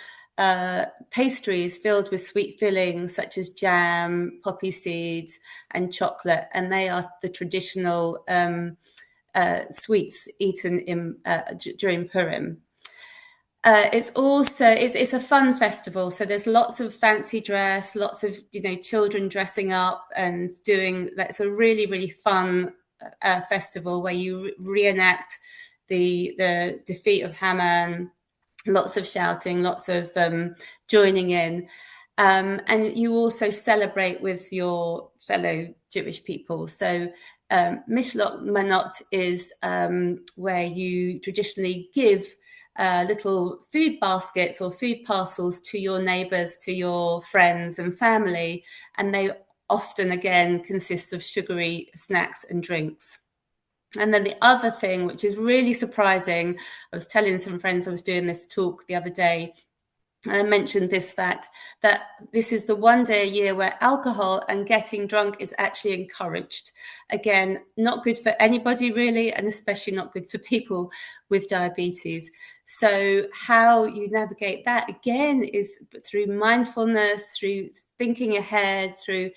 pastries filled with sweet fillings, such as jam, poppy seeds, and chocolate. And they are the traditional sweets eaten during Purim. It's a fun festival, so there's lots of fancy dress, lots of children dressing up and doing. That's a really, really fun festival where you reenact the defeat of Haman. Lots of shouting, lots of joining in, and you also celebrate with your fellow Jewish people. So Mishlot Manot is where you traditionally give little food baskets or food parcels to your neighbors, to your friends and family, and they often again consist of sugary snacks and drinks. And then the other thing, which is really surprising, I was telling some friends I was doing this talk the other day, and I mentioned this fact, that this is the one day a year where alcohol and getting drunk is actually encouraged. Again, not good for anybody really, and especially not good for people with diabetes. So how you navigate that again is through mindfulness, through thinking ahead, through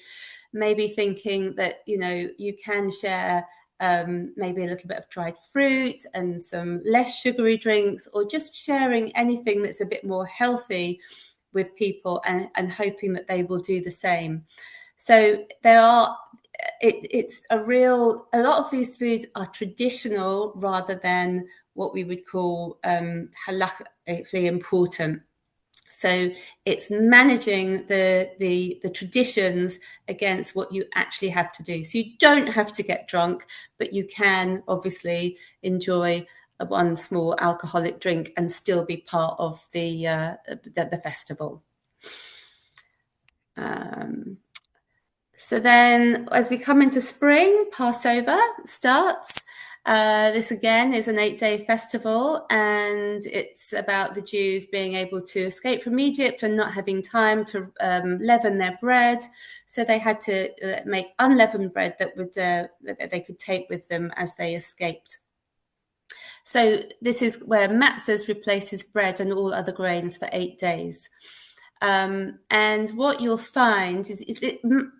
maybe thinking that, you can share maybe a little bit of dried fruit and some less sugary drinks, or just sharing anything that's a bit more healthy with people and hoping that they will do the same. So there are it's a lot of these foods are traditional rather than what we would call halakhically important. So it's managing the traditions against what you actually have to do. So you don't have to get drunk, but you can obviously enjoy one small alcoholic drink and still be part of the festival. So then as we come into spring, Passover starts. This again is an 8-day festival, and it's about the Jews being able to escape from Egypt and not having time to leaven their bread. So they had to make unleavened bread that they could take with them as they escaped. So this is where matzahs replaces bread and all other grains for 8 days. And what you'll find is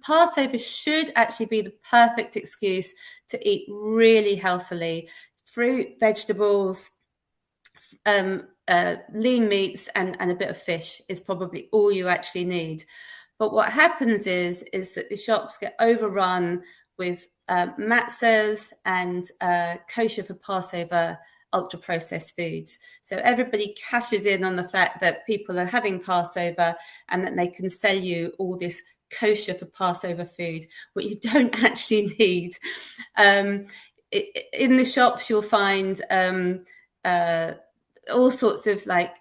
Passover should actually be the perfect excuse to eat really healthily. Fruit, vegetables, lean meats, and a bit of fish is probably all you actually need. But what happens is that the shops get overrun with matzahs and kosher for Passover ultra-processed foods. So everybody cashes in on the fact that people are having Passover and that they can sell you all this kosher for Passover food, what you don't actually need. In the shops, you'll find all sorts of like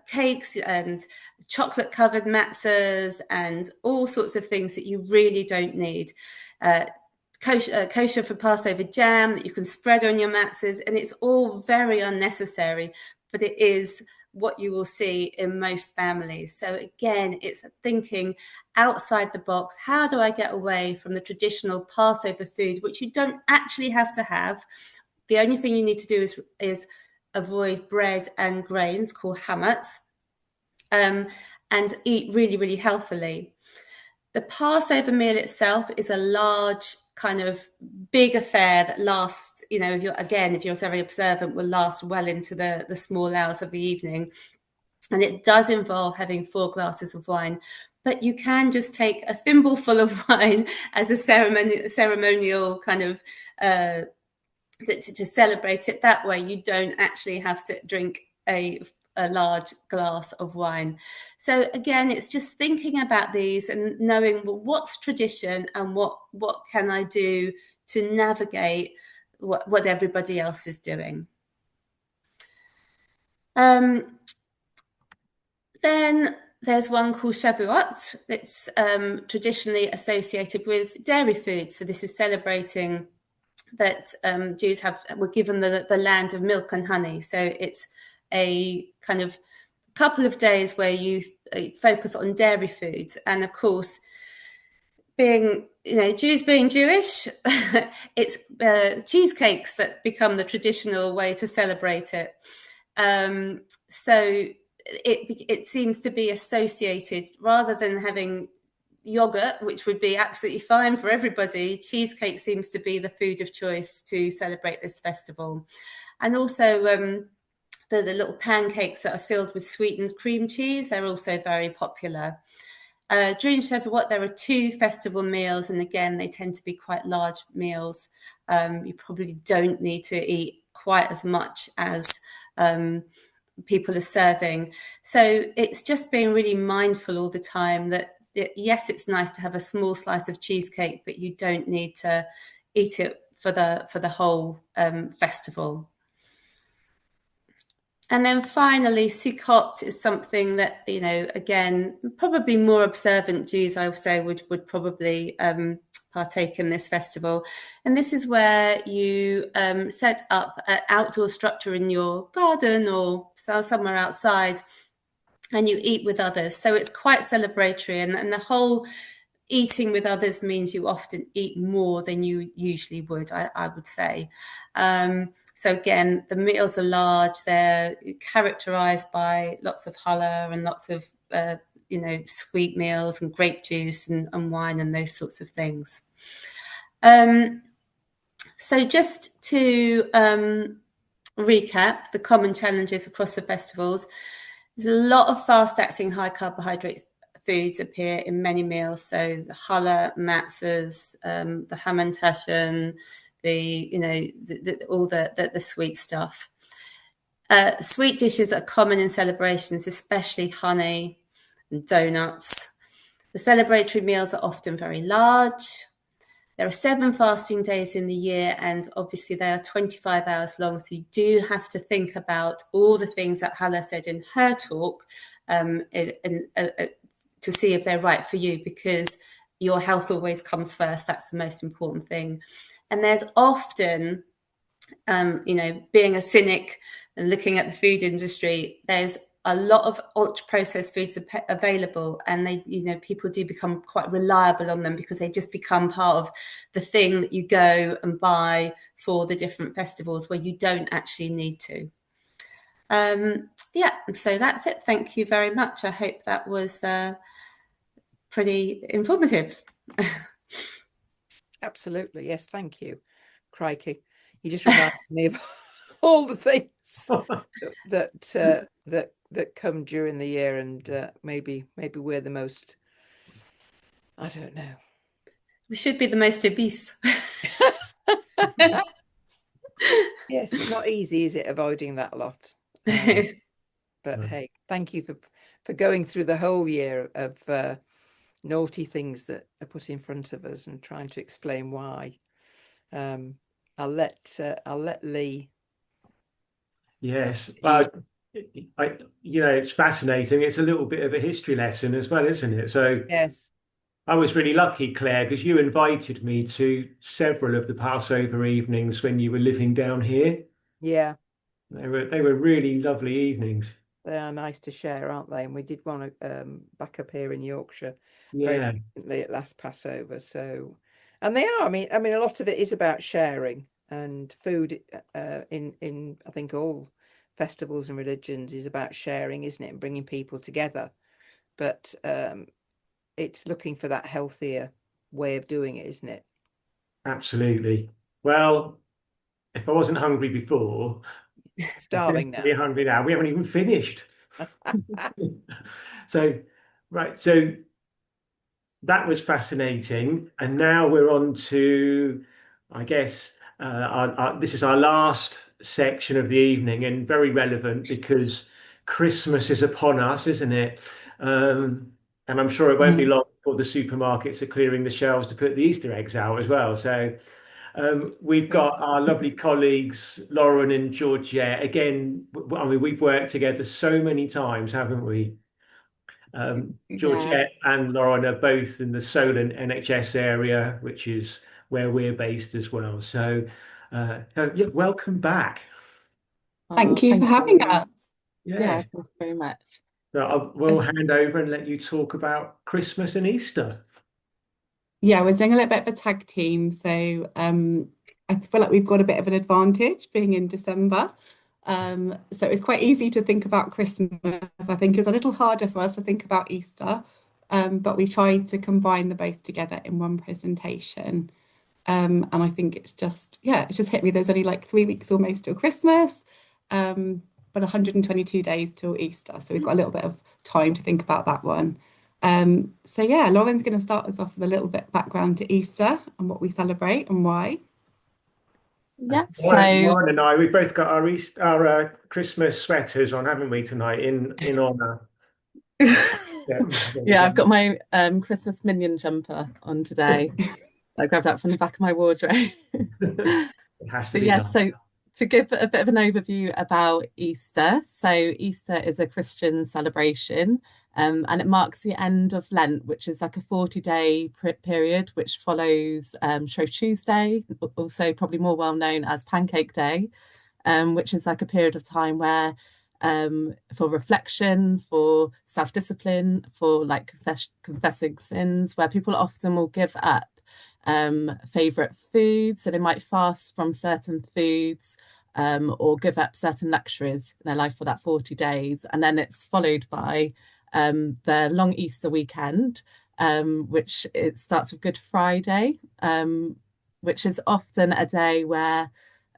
cakes and chocolate-covered matzahs and all sorts of things that you really don't need. Kosher for Passover jam that you can spread on your matzahs, and it's all very unnecessary, but it is what you will see in most families. So again, it's thinking outside the box. How do I get away from the traditional Passover food, which you don't actually have to have? The only thing you need to do is avoid bread and grains called hametz, and eat really, really healthily. The Passover meal itself is a large kind of big affair that lasts, if you're very observant, will last well into the small hours of the evening. And it does involve having 4 glasses of wine, but you can just take a thimbleful of wine as a ceremonial kind of to celebrate it that way. You don't actually have to drink a large glass of wine. So again, it's just thinking about these and knowing, well, what's tradition and what can I do to navigate what everybody else is doing. Then there's one called Shavuot. It's traditionally associated with dairy foods. So this is celebrating that Jews were given the land of milk and honey. So it's a kind of couple of days where you focus on dairy foods. And of course, Jews being Jewish, it's cheesecakes that become the traditional way to celebrate it. So it seems to be associated, rather than having yogurt, which would be absolutely fine for everybody, cheesecake seems to be the food of choice to celebrate this festival. And also the little pancakes that are filled with sweetened cream cheese, they're also very popular. During Shavuot, there are 2 festival meals, and again, they tend to be quite large meals. You probably don't need to eat quite as much as people are serving. So it's just being really mindful all the time that, yes, it's nice to have a small slice of cheesecake, but you don't need to eat it for the whole festival. And then finally, Sukkot is something that, again, probably more observant Jews, I would say, would probably partake in this festival. And this is where you set up an outdoor structure in your garden or somewhere outside, and you eat with others. So it's quite celebratory, and the whole eating with others means you often eat more than you usually would, I would say. So again, the meals are large. They're characterized by lots of challah and lots of, sweet meals and grape juice and wine and those sorts of things. So just to recap the common challenges across the festivals, there's a lot of fast-acting high carbohydrate foods appear in many meals. So the challah, matzahs, the hamantashen, all the sweet stuff. Sweet dishes are common in celebrations, especially honey and donuts. The celebratory meals are often very large. There are 7 fasting days in the year, and obviously they are 25 hours long. So you do have to think about all the things that Hala said in her talk to see if they're right for you, because your health always comes first. That's the most important thing. And there's often, being a cynic and looking at the food industry, there's a lot of ultra processed foods available, and people do become quite reliable on them because they just become part of the thing that you go and buy for the different festivals where you don't actually need to. So that's it. Thank you very much. I hope that was pretty informative. Absolutely. Yes, thank you. Crikey. You just reminded me of all the things that come during the year, and maybe we're the most, I don't know. We should be the most obese. Yes, it's not easy, is it, avoiding that lot? But hey, thank you for going through the whole year of naughty things that are put in front of us and trying to explain why. I'll let Lee. Yes, well, it's fascinating. It's a little bit of a history lesson as well, isn't it? So Yes, I was really lucky, Claire, because you invited me to several of the Passover evenings when you were living down here. yeah, They were really lovely evenings. they are nice to share, aren't they? And we did one back up here in Yorkshire very Yeah, recently at last Passover. So, and they are. I mean, a lot of it is about sharing, and food in I think all festivals and religions is about sharing, isn't it, and bringing people together. But it's looking for that healthier way of doing it, isn't it? absolutely. Well, if I wasn't hungry before, Starving now. we're hungry now. We haven't even finished. So, right. So that was fascinating. And now we're on to, I guess, this is our last section of the evening, and very relevant because Christmas is upon us, isn't it? And I'm sure it won't be long before the supermarkets are clearing the shelves to put the Easter eggs out as well. So we've got our lovely colleagues, Lauren and Georgette. Again, I mean, we've worked together so many times, haven't we? Georgette and Lauren are both in the Solent NHS area, which is where we're based as well. So, yeah, welcome back. Thank you for having us. Yeah, thank you very much. So we'll hand over and let you talk about Christmas and Easter. Yeah, we're doing a little bit of a tag team. So I feel like we've got a bit of an advantage being in December. So it's quite easy to think about Christmas. I think it was a little harder for us to think about Easter, but we tried to combine the both together in one presentation. And I think it's just hit me. There's only like 3 weeks almost till Christmas, but 122 days till Easter. So we've got a little bit of time to think about that one. So yeah, Lauren's going to start us off with a little bit background to Easter and what we celebrate and why. Yeah, Lauren and I, we both got our Christmas sweaters on, haven't we, tonight in honor? Yeah, I've got my Christmas minion jumper on today. I grabbed that from the back of my wardrobe. It has to But be yeah, done. so to give a bit of an overview about Easter. So Easter is a Christian celebration, and it marks the end of Lent, which is like a 40-day period, which follows Shrove Tuesday, also probably more well known as Pancake Day, which is like a period of time where for reflection, for self-discipline, for like confessing sins, where people often will give up favorite foods. So they might fast from certain foods or give up certain luxuries in their life for that 40 days. And then it's followed by the long Easter weekend, which it starts with Good Friday, which is often a day where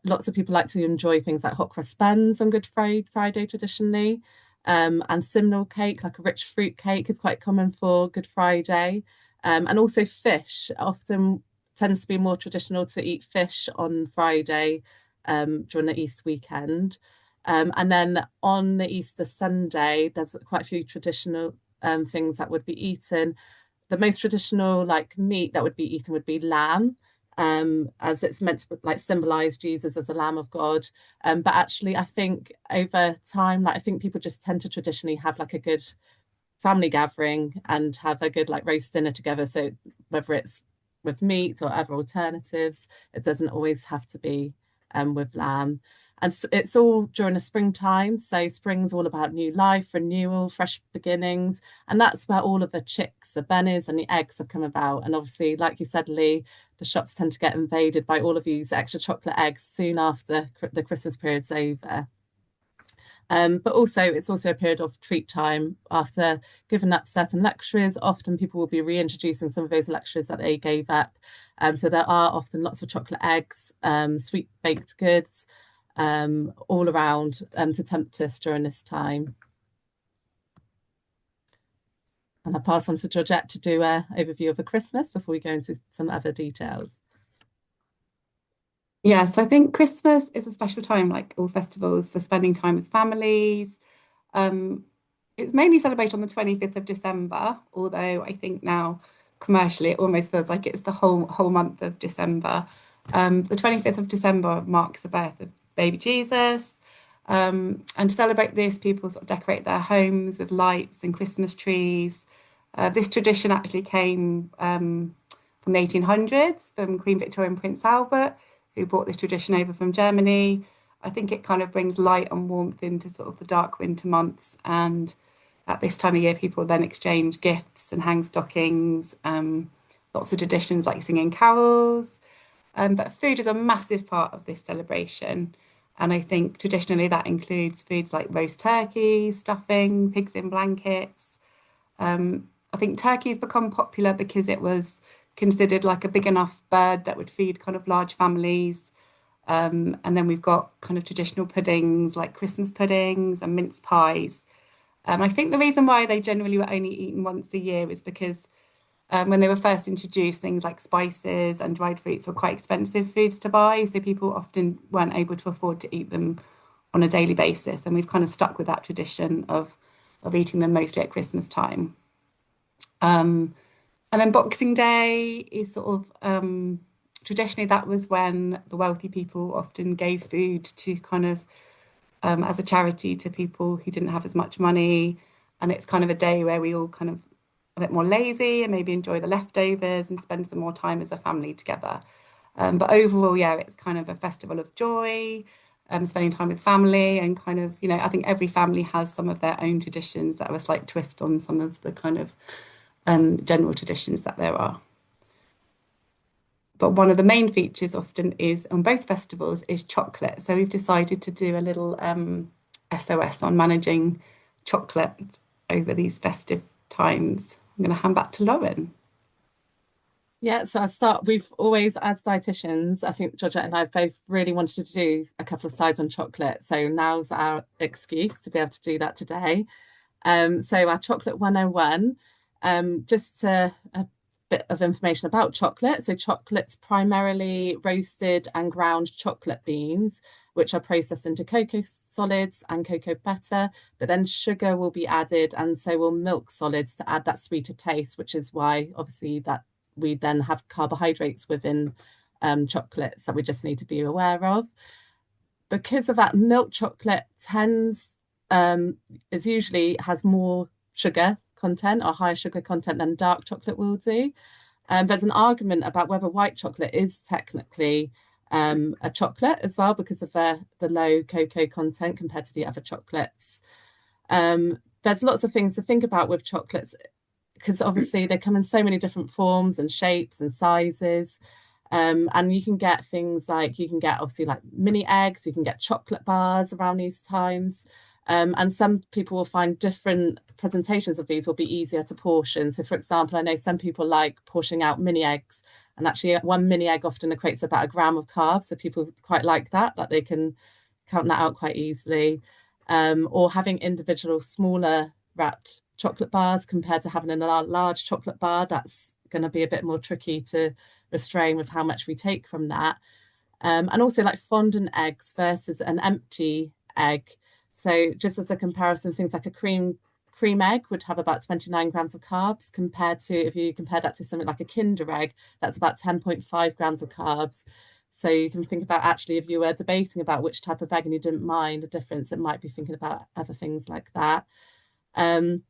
lots of people like to enjoy things like hot cross buns on Good Friday traditionally. And simnel cake, like a rich fruit cake, is quite common for Good Friday. And also fish often tends to be more traditional to eat fish on Friday during the Easter weekend. And then on the Easter Sunday, there's quite a few traditional things that would be eaten. The most traditional like meat that would be eaten would be lamb, as it's meant to like symbolize Jesus as a Lamb of God. But actually, I think over time, like I think people just tend to traditionally have like a good family gathering and have a good like roast dinner together. So whether it's with meat or other alternatives, it doesn't always have to be with lamb. And it's all during the springtime. So spring's all about new life, renewal, fresh beginnings. And that's where all of the chicks, the bunnies and the eggs have come about. And obviously, like you said, Lee, the shops tend to get invaded by all of these extra chocolate eggs soon after the Christmas period's over. But also, it's also a period of treat time. After giving up certain luxuries, often people will be reintroducing some of those luxuries that they gave up. So there are often lots of chocolate eggs, sweet baked goods, all around to tempt us during this time. And I'll pass on to Georgette to do an overview of the Christmas before we go into some other details. Yeah, so I think Christmas is a special time, like all festivals, for spending time with families. It's mainly celebrated on the 25th of December, although I think now commercially it almost feels like it's the whole month of December. The 25th of December marks the birth of baby Jesus. And to celebrate this, people sort of decorate their homes with lights and Christmas trees. This tradition actually came from the 1800s from Queen Victoria and Prince Albert, who brought this tradition over from Germany. I think it kind of brings light and warmth into sort of the dark winter months. And at this time of year, people then exchange gifts and hang stockings, lots of traditions like singing carols. But food is a massive part of this celebration. And I think traditionally that includes foods like roast turkey, stuffing, pigs in blankets. I think turkey's become popular because it was considered like a big enough bird that would feed kind of large families. And then we've got kind of traditional puddings like Christmas puddings and mince pies. I think the reason why they generally were only eaten once a year is because when they were first introduced, things like spices and dried fruits were quite expensive foods to buy. So people often weren't able to afford to eat them on a daily basis. And we've kind of stuck with that tradition of eating them mostly at Christmas time. And then Boxing Day is sort of traditionally that was when the wealthy people often gave food to kind of as a charity to people who didn't have as much money. And it's kind of a day where we all kind of a bit more lazy and maybe enjoy the leftovers and spend some more time as a family together. But overall, yeah, it's kind of a festival of joy, spending time with family and kind of, you know, I think every family has some of their own traditions that have a slight twist on some of the kind of general traditions that there are. But one of the main features often is on both festivals is chocolate. So we've decided to do a little SOS on managing chocolate over these festive times. I'm going to hand back to Lauren. Yeah, so we've always, as dietitians, I think Georgette and I have both really wanted to do a couple of slides on chocolate. So now's our excuse to be able to do that today. So our chocolate 101, just a bit of information about chocolate. So chocolate's primarily roasted and ground chocolate beans, which are processed into cocoa solids and cocoa butter, but then sugar will be added and so will milk solids to add that sweeter taste, which is why obviously that we then have carbohydrates within chocolates that we just need to be aware of. Because of that, milk chocolate is usually has more sugar content or higher sugar content than dark chocolate will do. There's an argument about whether white chocolate is technically a chocolate as well because of the low cocoa content compared to the other chocolates. There's lots of things to think about with chocolates because obviously they come in so many different forms and shapes and sizes. And you can get things like, you can get obviously like mini eggs, you can get chocolate bars around these times. And some people will find different presentations of these will be easier to portion. So for example, I know some people like portioning out mini eggs, and actually one mini egg often equates to about 1 gram of carbs. So people quite like that they can count that out quite easily. or having individual smaller wrapped chocolate bars compared to having a large chocolate bar. That's going to be a bit more tricky to restrain with how much we take from that. And also like fondant eggs versus an empty egg. So just as a comparison, things like a cream egg would have about 29 grams of carbs compared to, if you compare that to something like a Kinder egg, that's about 10.5 grams of carbs. So you can think about, actually, if you were debating about which type of egg and you didn't mind a difference, it might be thinking about other things like that. And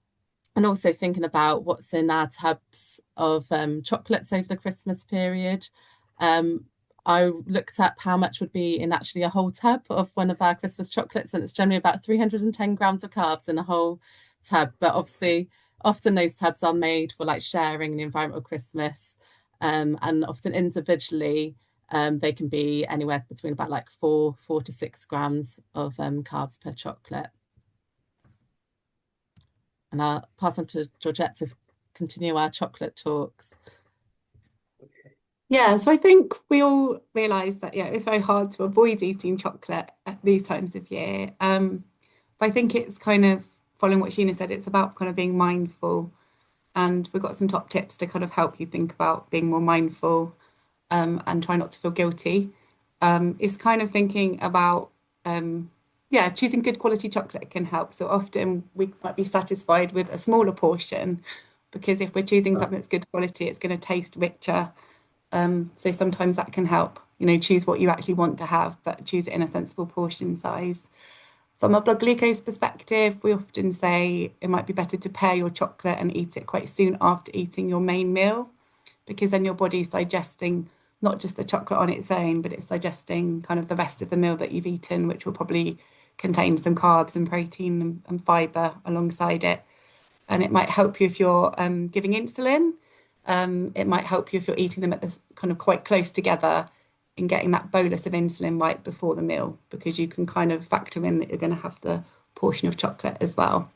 also thinking about what's in our tubs of chocolates over the Christmas period. I looked up how much would be in actually a whole tub of one of our Christmas chocolates, and it's generally about 310 grams of carbs in a whole tub. But obviously, often those tubs are made for like sharing the environmental Christmas, and often individually, they can be anywhere between about like 4 to 6 grams of carbs per chocolate. And I'll pass on to Georgette to continue our chocolate talks. Yeah, so I think we all realise that, yeah, it's very hard to avoid eating chocolate at these times of year. But I think it's kind of following what Sheena said, it's about kind of being mindful. And we've got some top tips to kind of help you think about being more mindful, and try not to feel guilty. It's kind of thinking about, yeah, choosing good quality chocolate can help. So often we might be satisfied with a smaller portion, because if we're choosing something that's good quality, it's going to taste richer. So sometimes that can help, choose what you actually want to have, but choose it in a sensible portion size. From a blood glucose perspective, we often say it might be better to pair your chocolate and eat it quite soon after eating your main meal, because then your body's digesting not just the chocolate on its own, but it's digesting kind of the rest of the meal that you've eaten, which will probably contain some carbs and protein and fibre alongside it. And it might help you if you're giving insulin. It might help you if you're eating them at the kind of quite close together and getting that bolus of insulin right before the meal, because you can kind of factor in that you're going to have the portion of chocolate as well.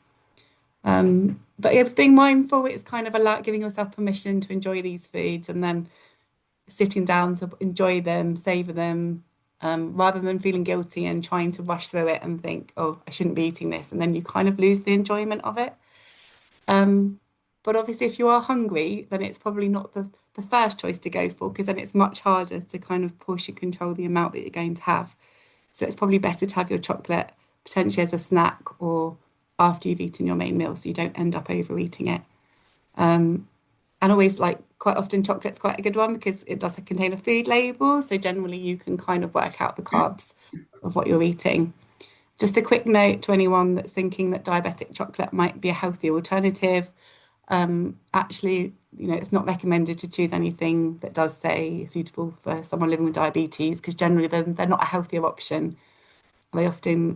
But yeah, being mindful, it's kind of giving yourself permission to enjoy these foods, and then sitting down to enjoy them, savor them, rather than feeling guilty and trying to rush through it and think, oh, I shouldn't be eating this, and then you kind of lose the enjoyment of it. But obviously, if you are hungry, then it's probably not the first choice to go for, because then it's much harder to kind of portion control the amount that you're going to have. So it's probably better to have your chocolate potentially as a snack or after you've eaten your main meal, so you don't end up overeating it. And always, like, quite often chocolate's quite a good one because it does contain a food label. So generally you can kind of work out the carbs of what you're eating. Just a quick note to anyone that's thinking that diabetic chocolate might be a healthy alternative. Actually, it's not recommended to choose anything that does say suitable for someone living with diabetes, because generally they're not a healthier option. They often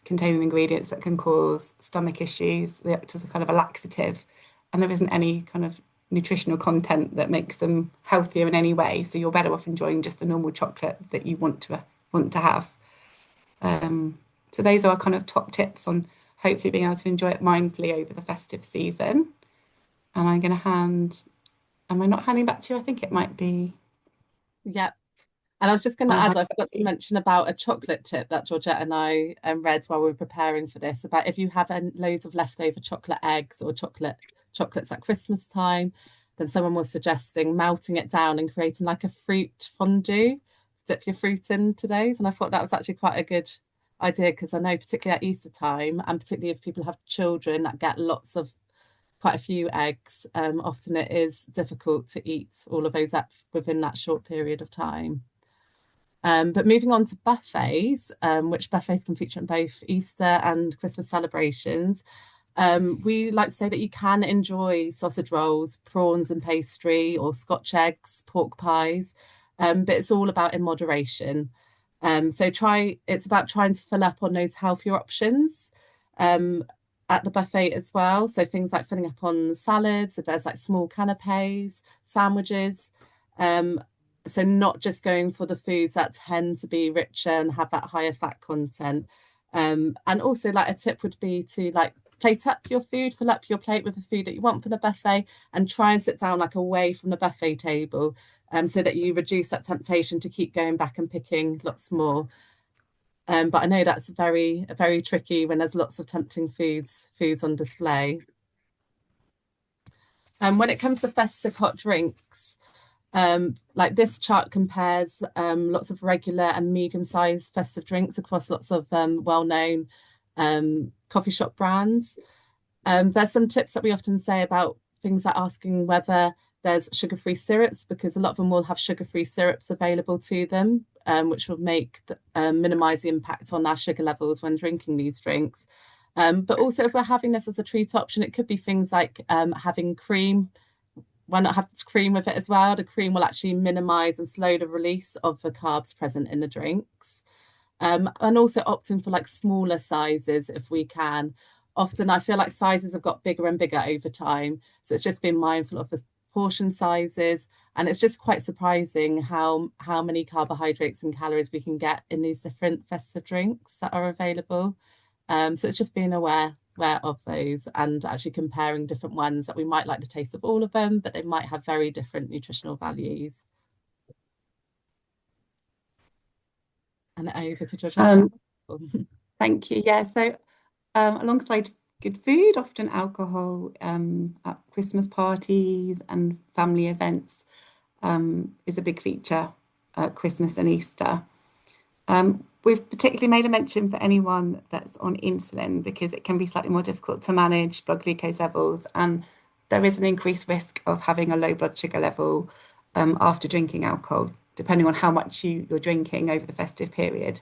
contain ingredients that can cause stomach issues. They act as a kind of a laxative, and there isn't any kind of nutritional content that makes them healthier in any way. So you're better off enjoying just the normal chocolate that you want to have. So those are our kind of top tips on hopefully being able to enjoy it mindfully over the festive season. And I'm going to am I not handing back to you? I think it might be. Yep. And I was just going to add, I forgot to mention about a chocolate tip that Georgette and I read while we were preparing for this, about if you have loads of leftover chocolate eggs or chocolates at Christmas time, then someone was suggesting melting it down and creating like a fruit fondue, dip your fruit into those. And I thought that was actually quite a good idea, because I know particularly at Easter time, and particularly if people have children that get quite a few eggs, often it is difficult to eat all of those up within that short period of time. But moving on to buffets, which buffets can feature in both Easter and Christmas celebrations. We like to say that you can enjoy sausage rolls, prawns and pastry, or Scotch eggs, pork pies, but it's all about in moderation. So it's about trying to fill up on those healthier options at the buffet as well. So things like filling up on salads, if there's like small canapes, sandwiches. So not just going for the foods that tend to be richer and have that higher fat content. And also, like, a tip would be to like plate up your food, fill up your plate with the food that you want for the buffet, and try and sit down like away from the buffet table, so that you reduce that temptation to keep going back and picking lots more. But I know that's very, very tricky when there's lots of tempting foods on display. When it comes to festive hot drinks, like this chart compares lots of regular and medium-sized festive drinks across lots of well-known coffee shop brands. There's some tips that we often say about things like asking whether there's sugar-free syrups, because a lot of them will have sugar-free syrups available to them, which will minimize the impact on our sugar levels when drinking these drinks. But also, if we're having this as a treat option, it could be things like having cream. Why not have cream with it as well? The cream will actually minimize and slow the release of the carbs present in the drinks. And also opting for like smaller sizes if we can. Often I feel like sizes have got bigger and bigger over time. So it's just being mindful of the portion sizes. And it's just quite surprising how many carbohydrates and calories we can get in these different festive drinks that are available. So it's just being aware of those and actually comparing different ones that we might like the taste of all of them, but they might have very different nutritional values. And over to Georgette. Thank you. Yeah, so alongside good food, often alcohol at Christmas parties and family events is a big feature at Christmas and Easter. We've particularly made a mention for anyone that's on insulin because it can be slightly more difficult to manage blood glucose levels, and there is an increased risk of having a low blood sugar level after drinking alcohol, depending on how much you're drinking over the festive period.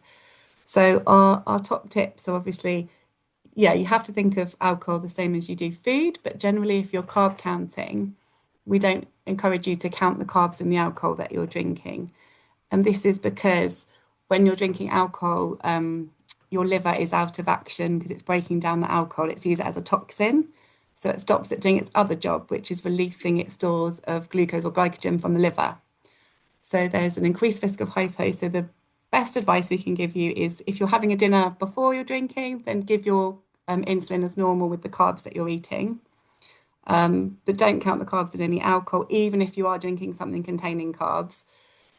So our top tips are obviously, yeah, you have to think of alcohol the same as you do food, but generally if you're carb counting, we don't encourage you to count the carbs in the alcohol that you're drinking. And this is because when you're drinking alcohol, your liver is out of action because it's breaking down the alcohol. It sees it as a toxin. So it stops it doing its other job, which is releasing its stores of glucose or glycogen from the liver. So there's an increased risk of hypo. So the best advice we can give you is if you're having a dinner before you're drinking, then give your insulin as normal with the carbs that you're eating. But don't count the carbs in any alcohol, even if you are drinking something containing carbs.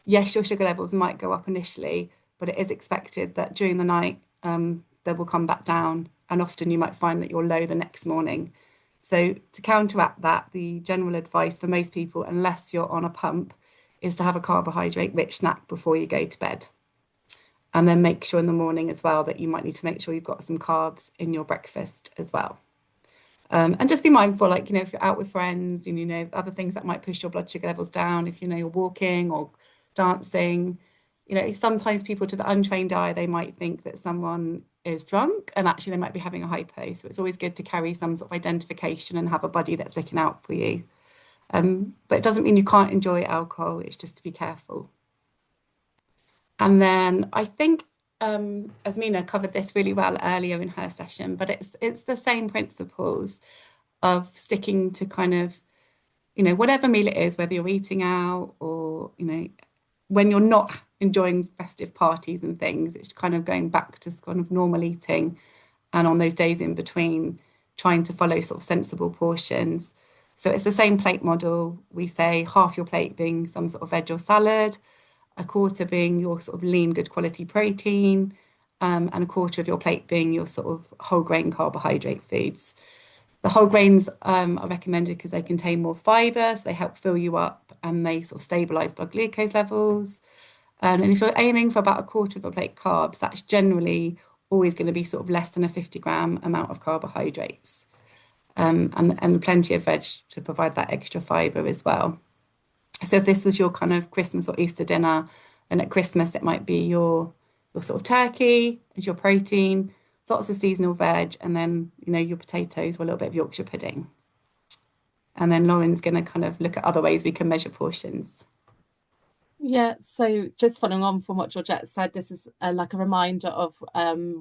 Yes, your sugar levels might go up initially, but it is expected that during the night they will come back down, and often you might find that you're low the next morning. So to counteract that, the general advice for most people, unless you're on a pump, is to have a carbohydrate-rich snack before you go to bed. And then make sure in the morning as well that you might need to make sure you've got some carbs in your breakfast as well. And just be mindful, like, if you're out with friends and, other things that might push your blood sugar levels down, if you're walking or dancing, sometimes people to the untrained eye, they might think that someone is drunk and actually they might be having a hypo. So it's always good to carry some sort of identification and have a buddy that's looking out for you. But it doesn't mean you can't enjoy alcohol. It's just to be careful. And then I think Azmina covered this really well earlier in her session, but it's the same principles of sticking to kind of, whatever meal it is, whether you're eating out or, when you're not enjoying festive parties and things, it's kind of going back to kind of normal eating, and on those days in between, trying to follow sort of sensible portions. So it's the same plate model. We say half your plate being some sort of veg or salad, a quarter being your sort of lean, good quality protein, and a quarter of your plate being your sort of whole grain carbohydrate foods. The whole grains are recommended because they contain more fiber, so they help fill you up and they sort of stabilize blood glucose levels. And if you're aiming for about a quarter of a plate carbs, that's generally always going to be sort of less than a 50-gram amount of carbohydrates, and plenty of veg to provide that extra fiber as well. So if this was your kind of Christmas or Easter dinner, then at Christmas it might be your sort of turkey as your protein, lots of seasonal veg, and then your potatoes or a little bit of Yorkshire pudding. And then Lauren's going to kind of look at other ways we can measure portions. Yeah, so just following on from what Georgette said, this is like a reminder of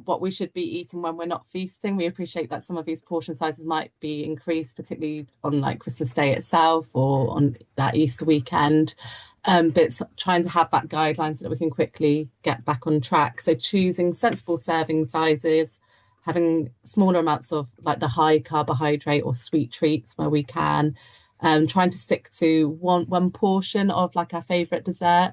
what we should be eating when we're not feasting. We appreciate that some of these portion sizes might be increased, particularly on like Christmas Day itself or on that Easter weekend. But it's trying to have that guideline so that we can quickly get back on track. So choosing sensible serving sizes, having smaller amounts of like the high carbohydrate or sweet treats where we can. Trying to stick to one portion of like our favorite dessert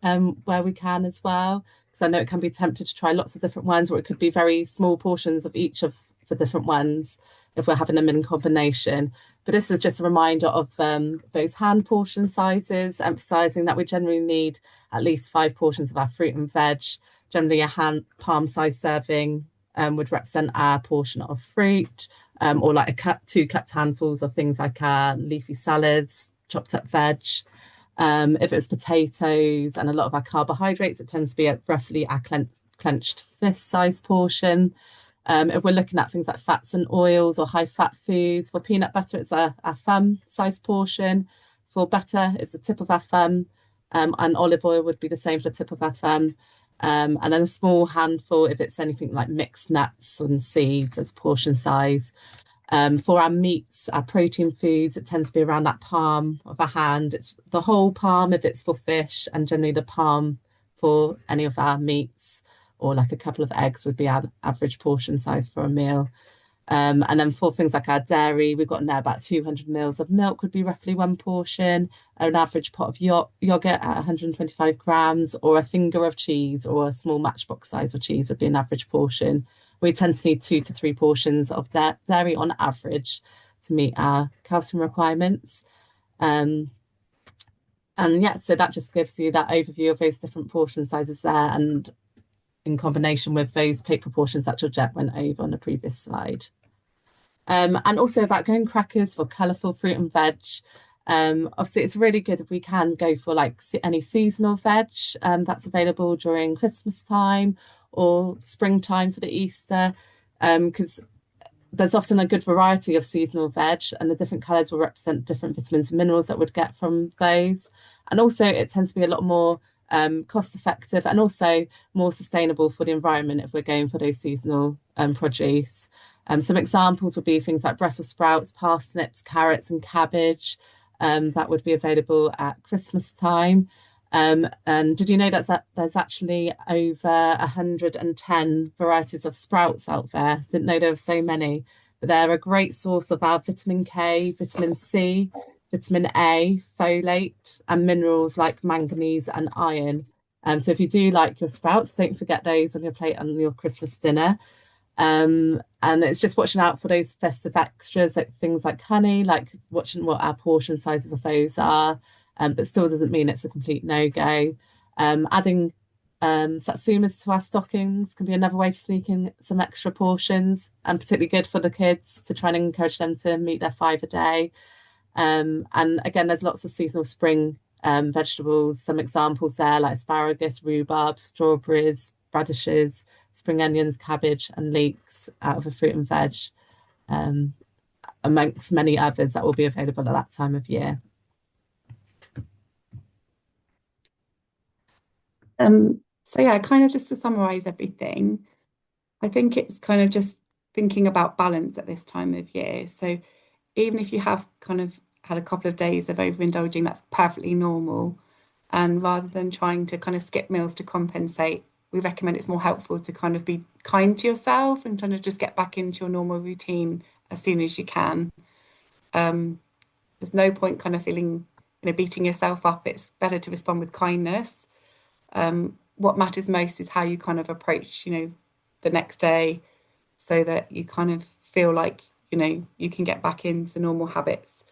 where we can as well. because I know it can be tempted to try lots of different ones, or it could be very small portions of each of the different ones if we're having them in combination. But this is just a reminder of those hand portion sizes, emphasising that we generally need at least 5 portions of our fruit and veg. Generally, a hand palm size serving would represent our portion of fruit, or like 2 cupped handfuls of things like leafy salads, chopped up veg. If it's potatoes and a lot of our carbohydrates, it tends to be roughly our clenched fist size portion. If we're looking at things like fats and oils or high fat foods, for peanut butter, it's a thumb size portion. For butter, it's the tip of our thumb. And olive oil would be the same for the tip of our thumb. And then a small handful if it's anything like mixed nuts and seeds as portion size. For our meats, our protein foods, it tends to be around that palm of a hand. It's the whole palm if it's for fish, and generally the palm for any of our meats, or like a couple of eggs would be our average portion size for a meal. And then for things like our dairy, we've got now about 200 mils of milk would be roughly 1 portion, an average pot of yogurt at 125 grams, or a finger of cheese or a small matchbox size of cheese would be an average portion. We tend to need 2 to 3 portions of dairy on average to meet our calcium requirements. And yeah, so that just gives you that overview of those different portion sizes there, and in combination with those plate proportions that Georgette went over on the previous slide. And also about going crackers for colourful fruit and veg. Obviously, it's really good if we can go for like any seasonal veg that's available during Christmas time or springtime for the Easter, because there's often a good variety of seasonal veg, and the different colours will represent different vitamins and minerals that we'd get from those. And also it tends to be a lot more cost effective and also more sustainable for the environment if we're going for those seasonal produce. Some examples would be things like Brussels sprouts, parsnips, carrots and cabbage that would be available at Christmas time. And did you know that there's actually over 110 varieties of sprouts out there? Didn't know there were so many, but they're a great source of our vitamin K, vitamin C, vitamin A, folate, and minerals like manganese and iron. So if you do like your sprouts, don't forget those on your plate on your Christmas dinner. And it's just watching out for those festive extras, like things like honey, like watching what our portion sizes of those are. But still doesn't mean it's a complete no-go. Adding satsumas to our stockings can be another way to sneak in some extra portions, and particularly good for the kids to try and encourage them to meet their 5 a day. And again, there's lots of seasonal spring vegetables. Some examples there like asparagus, rhubarb, strawberries, radishes, spring onions, cabbage and leeks out of a fruit and veg, amongst many others that will be available at that time of year. So yeah, kind of just to summarize everything, I think it's kind of just thinking about balance at this time of year. So even if you have kind of had a couple of days of overindulging, that's perfectly normal. And rather than trying to kind of skip meals to compensate, we recommend it's more helpful to kind of be kind to yourself and kind of just get back into your normal routine as soon as you can. There's no point kind of feeling, beating yourself up. It's better to respond with kindness. What matters most is how you kind of approach, the next day, so that you kind of feel like, you can get back into normal habits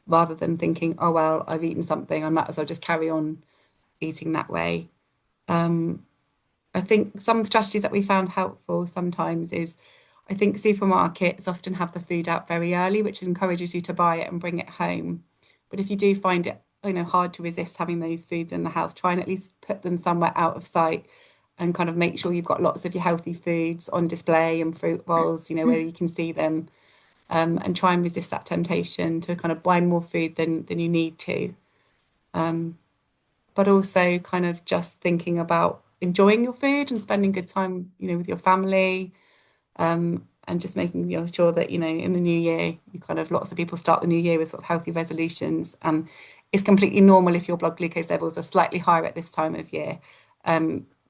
rather than thinking, oh, well, I've eaten something, I might as well just carry on eating that way. I think some strategies that we found helpful sometimes is, I think supermarkets often have the food out very early, which encourages you to buy it and bring it home. But if you do find it, hard to resist having those foods in the house, try and at least put them somewhere out of sight and kind of make sure you've got lots of your healthy foods on display and fruit bowls, where you can see them, and try and resist that temptation to kind of buy more food than you need to. But also kind of just thinking about enjoying your food and spending good time, with your family, and just making sure that, in the new year, lots of people start the new year with sort of healthy resolutions, and it's completely normal if your blood glucose levels are slightly higher at this time of year.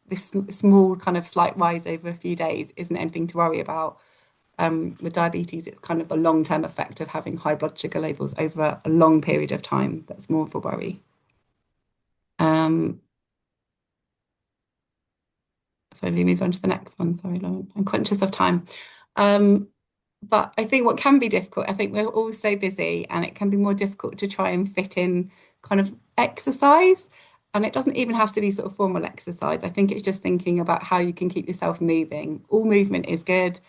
This small kind of slight rise over a few days isn't anything to worry about. With diabetes, it's kind of a long-term effect of having high blood sugar levels over a long period of time that's more of a worry. So we move on to the next one. Sorry, Lauren. I'm conscious of time. But I think what can be difficult, I think we're all so busy and it can be more difficult to try and fit in kind of exercise. And it doesn't even have to be sort of formal exercise. I think it's just thinking about how you can keep yourself moving. All movement is good.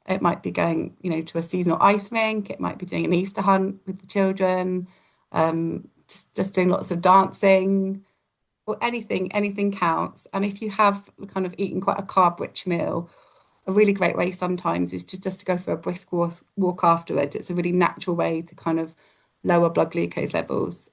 It might be going, to a seasonal ice rink. It might be doing an Easter hunt with the children, just doing lots of dancing, or anything counts. And if you have kind of eaten quite a carb-rich meal, a really great way sometimes is to go for a brisk walk afterwards. It's a really natural way to kind of lower blood glucose levels.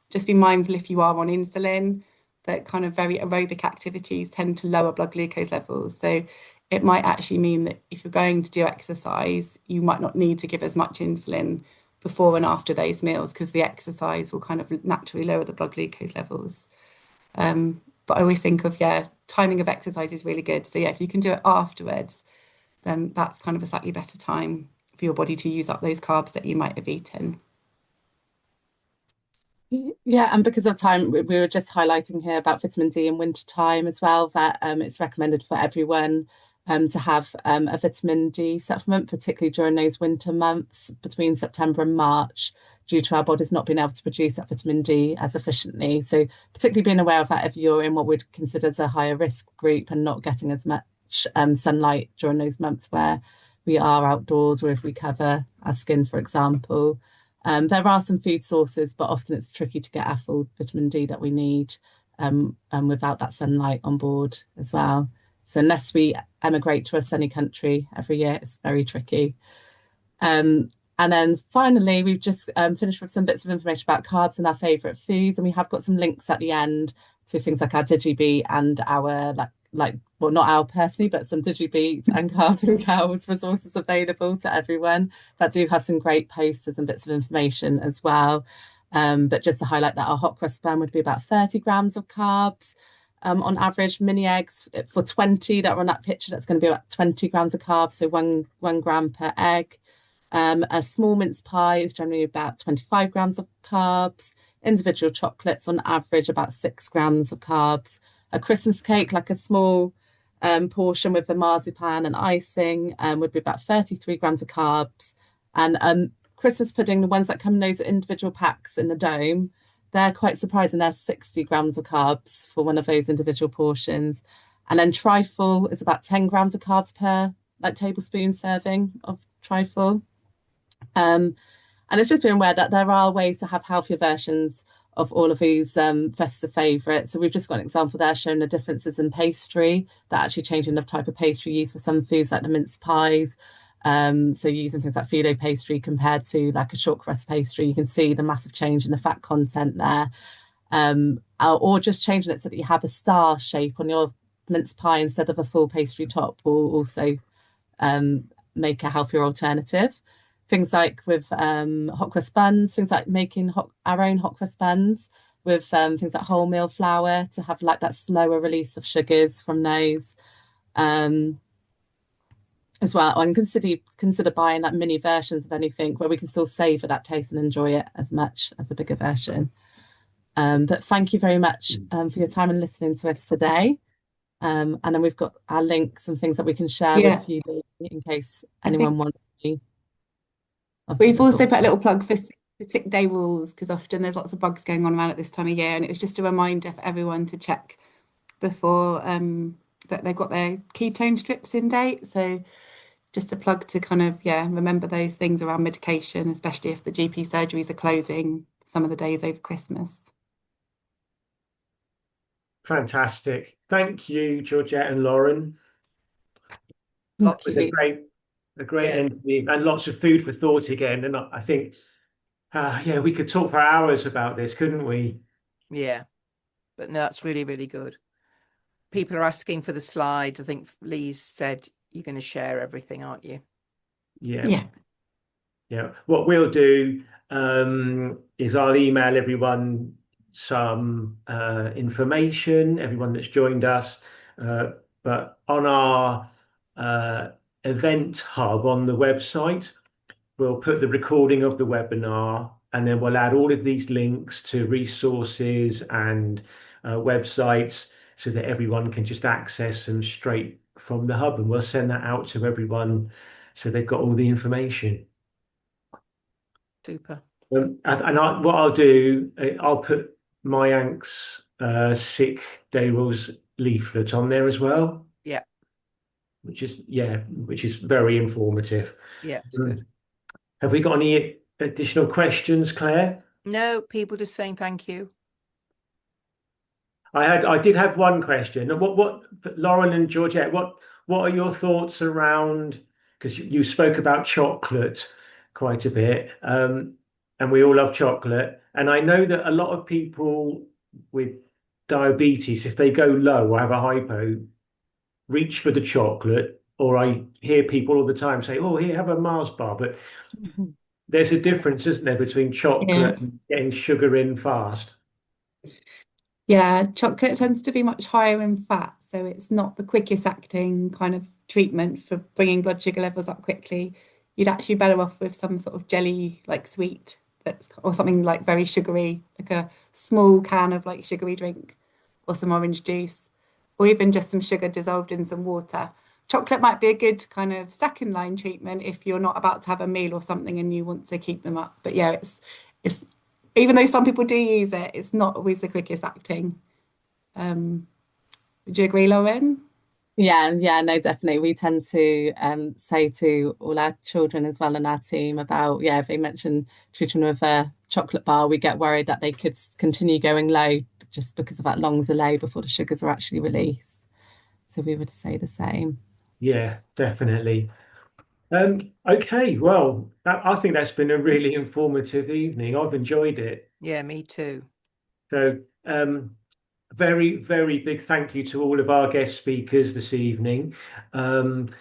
Just be mindful if you are on insulin, that kind of very aerobic activities tend to lower blood glucose levels. So it might actually mean that if you're going to do exercise, you might not need to give as much insulin before and after those meals, because the exercise will kind of naturally lower the blood glucose levels. But I always think of, timing of exercise is really good. So if you can do it afterwards, then that's kind of a slightly better time for your body to use up those carbs that you might have eaten. Yeah, and because of time, we were just highlighting here about vitamin D in winter time as well, that it's recommended for everyone to have a vitamin D supplement, particularly during those winter months between September and March, due to our bodies not being able to produce that vitamin D as efficiently. So particularly being aware of that if you're in what we'd consider as a higher risk group and not getting as much sunlight during those months where we are outdoors, or if we cover our skin, for example. There are some food sources, but often it's tricky to get our full vitamin D that we need without that sunlight on board as well. So unless we emigrate to a sunny country every year, it's very tricky. And then finally, we've just finished with some bits of information about carbs and our favourite foods. And we have got some links at the end to things like our DigiBeat and our, well, not our personally, but some DigiBeat and Carbs and Cows resources available to everyone that do have some great posters and bits of information as well. But just to highlight that our hot cross bun would be about 30 grams of carbs. On average, mini eggs for 20 that are on that picture, that's going to be about 20 grams of carbs, so one gram per egg. A small mince pie is generally about 25 grams of carbs. Individual chocolates on average about 6 grams of carbs. A Christmas cake, like a small portion with the marzipan and icing, would be about 33 grams of carbs. And Christmas pudding, the ones that come in those individual packs in the dome, they're quite surprising. They're 60 grams of carbs for one of those individual portions. And then trifle is about 10 grams of carbs per tablespoon serving of trifle. And it's just being aware that there are ways to have healthier versions of all of these festive favourites. So we've just got an example there showing the differences in pastry, that actually changing the type of pastry used for some foods like the mince pies. So using things like filo pastry compared to like a short crust pastry, you can see the massive change in the fat content there. Or just changing it so that you have a star shape on your mince pie instead of a full pastry top will also make a healthier alternative. Things like with hot cross buns, things like making our own hot cross buns with things like wholemeal flour to have like that slower release of sugars from those as well. And consider buying like mini versions of anything where we can still savour that taste and enjoy it as much as the bigger version. But thank you very much for your time and listening to us today. And then we've got our links and things that we can share with you in case anyone wants to. We've also put a little plug for sick day rules, because often there's lots of bugs going on around at this time of year, and it was just a reminder for everyone to check before that they've got their ketone strips in date. So just a plug to kind of remember those things around medication, especially if the GP surgeries are closing some of the days over Christmas. Fantastic. Thank you, Georgette and Lauren. It was a great interview and lots of food for thought again. And I think, we could talk for hours about this, couldn't we? Yeah, but no, that's really, really good. People are asking for the slides. I think Lee's said you're going to share everything, aren't you? Yeah. What we'll do is I'll email everyone some information, everyone that's joined us. But on our event hub on the website, we'll put the recording of the webinar, and then we'll add all of these links to resources and websites, so that everyone can just access them straight from the hub, and we'll send that out to everyone so they've got all the information. Super. What I'll do, I'll put my Ank's sick day rules leaflet on there as well. Yeah. Which is very informative. Yeah, it's good. Have we got any additional questions, Claire? No, people just saying thank you. I did have one question. What Lauren and Georgette, what are your thoughts around, because you spoke about chocolate quite a bit, and we all love chocolate. And I know that a lot of people with diabetes, if they go low or have a hypo, reach for the chocolate, or I hear people all the time say, "Oh, here, have a Mars bar." But there's a difference, isn't there, between chocolate and getting sugar in fast? Yeah, chocolate tends to be much higher in fat, so it's not the quickest acting kind of treatment for bringing blood sugar levels up quickly. You'd actually be better off with some sort of jelly, like sweet, or something like very sugary, like a small can of like sugary drink, or some orange juice, or even just some sugar dissolved in some water. Chocolate might be a good kind of second line treatment if you're not about to have a meal or something and you want to keep them up. But yeah, it's even though some people do use it, it's not always the quickest acting. Would you agree, Lauren? Yeah, no, definitely. We tend to say to all our children as well in our team about, if they mention treatment with a chocolate bar, we get worried that they could continue going low just because of that long delay before the sugars are actually released. So we would say the same. Yeah, definitely. Okay, well, I think that's been a really informative evening. I've enjoyed it. Yeah, me too. So, very, very big thank you to all of our guest speakers this evening. And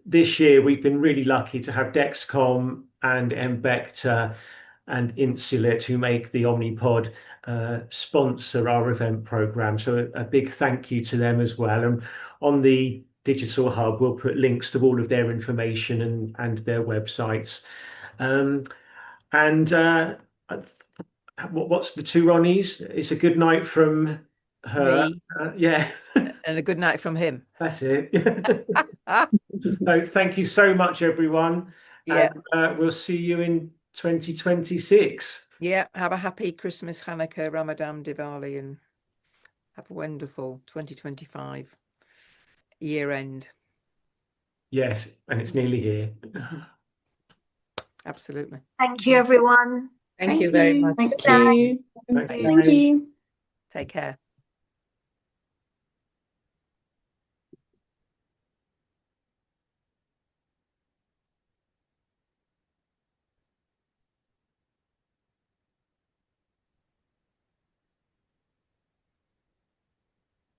this year we've been really lucky to have Dexcom and Embecta and Insulet, who make the Omnipod, sponsor our event program. So a big thank you to them as well. And on the Digital Hub, we'll put links to all of their information and their websites. What's the two Ronnies? It's a good night from her. Me. Yeah. And a good night from him. That's it. So thank you so much, everyone. Yeah. And we'll see you in 2026. Yeah. Have a happy Christmas, Hanukkah, Ramadan, Diwali, and have a wonderful 2025 year end. Yes, and it's nearly here. Absolutely. Thank you, everyone. Thank you very much. Thank Good night. you. Thank you. Take care.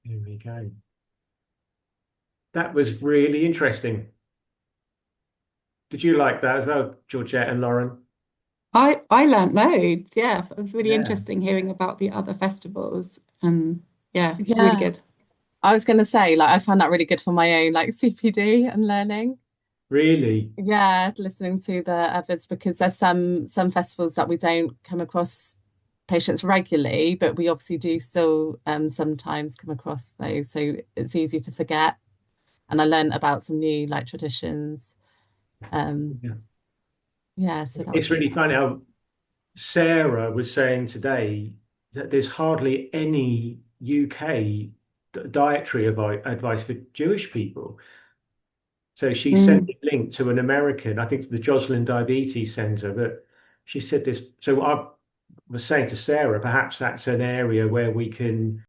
Here we go. That was really interesting. Did you like that as well, Georgette and Lauren? I learned loads. Yeah, it was really Yeah. interesting hearing about the other festivals. Yeah, it's really Yeah. good. I was going to say, like, I found that really good for my own, like, CPD and learning. Really? Yeah, listening to the others, because there's some festivals that we don't come across patients regularly, but we obviously do still sometimes come across those. So it's easy to forget. And I learned about some new like traditions. Yeah, so that It's was really funny how Sarah was saying today that there's hardly any UK dietary advice for Jewish people. So she sent a link to an American, I think the Joslin Diabetes Centre, but she said this. So I was saying to Sarah, perhaps that's an area where we can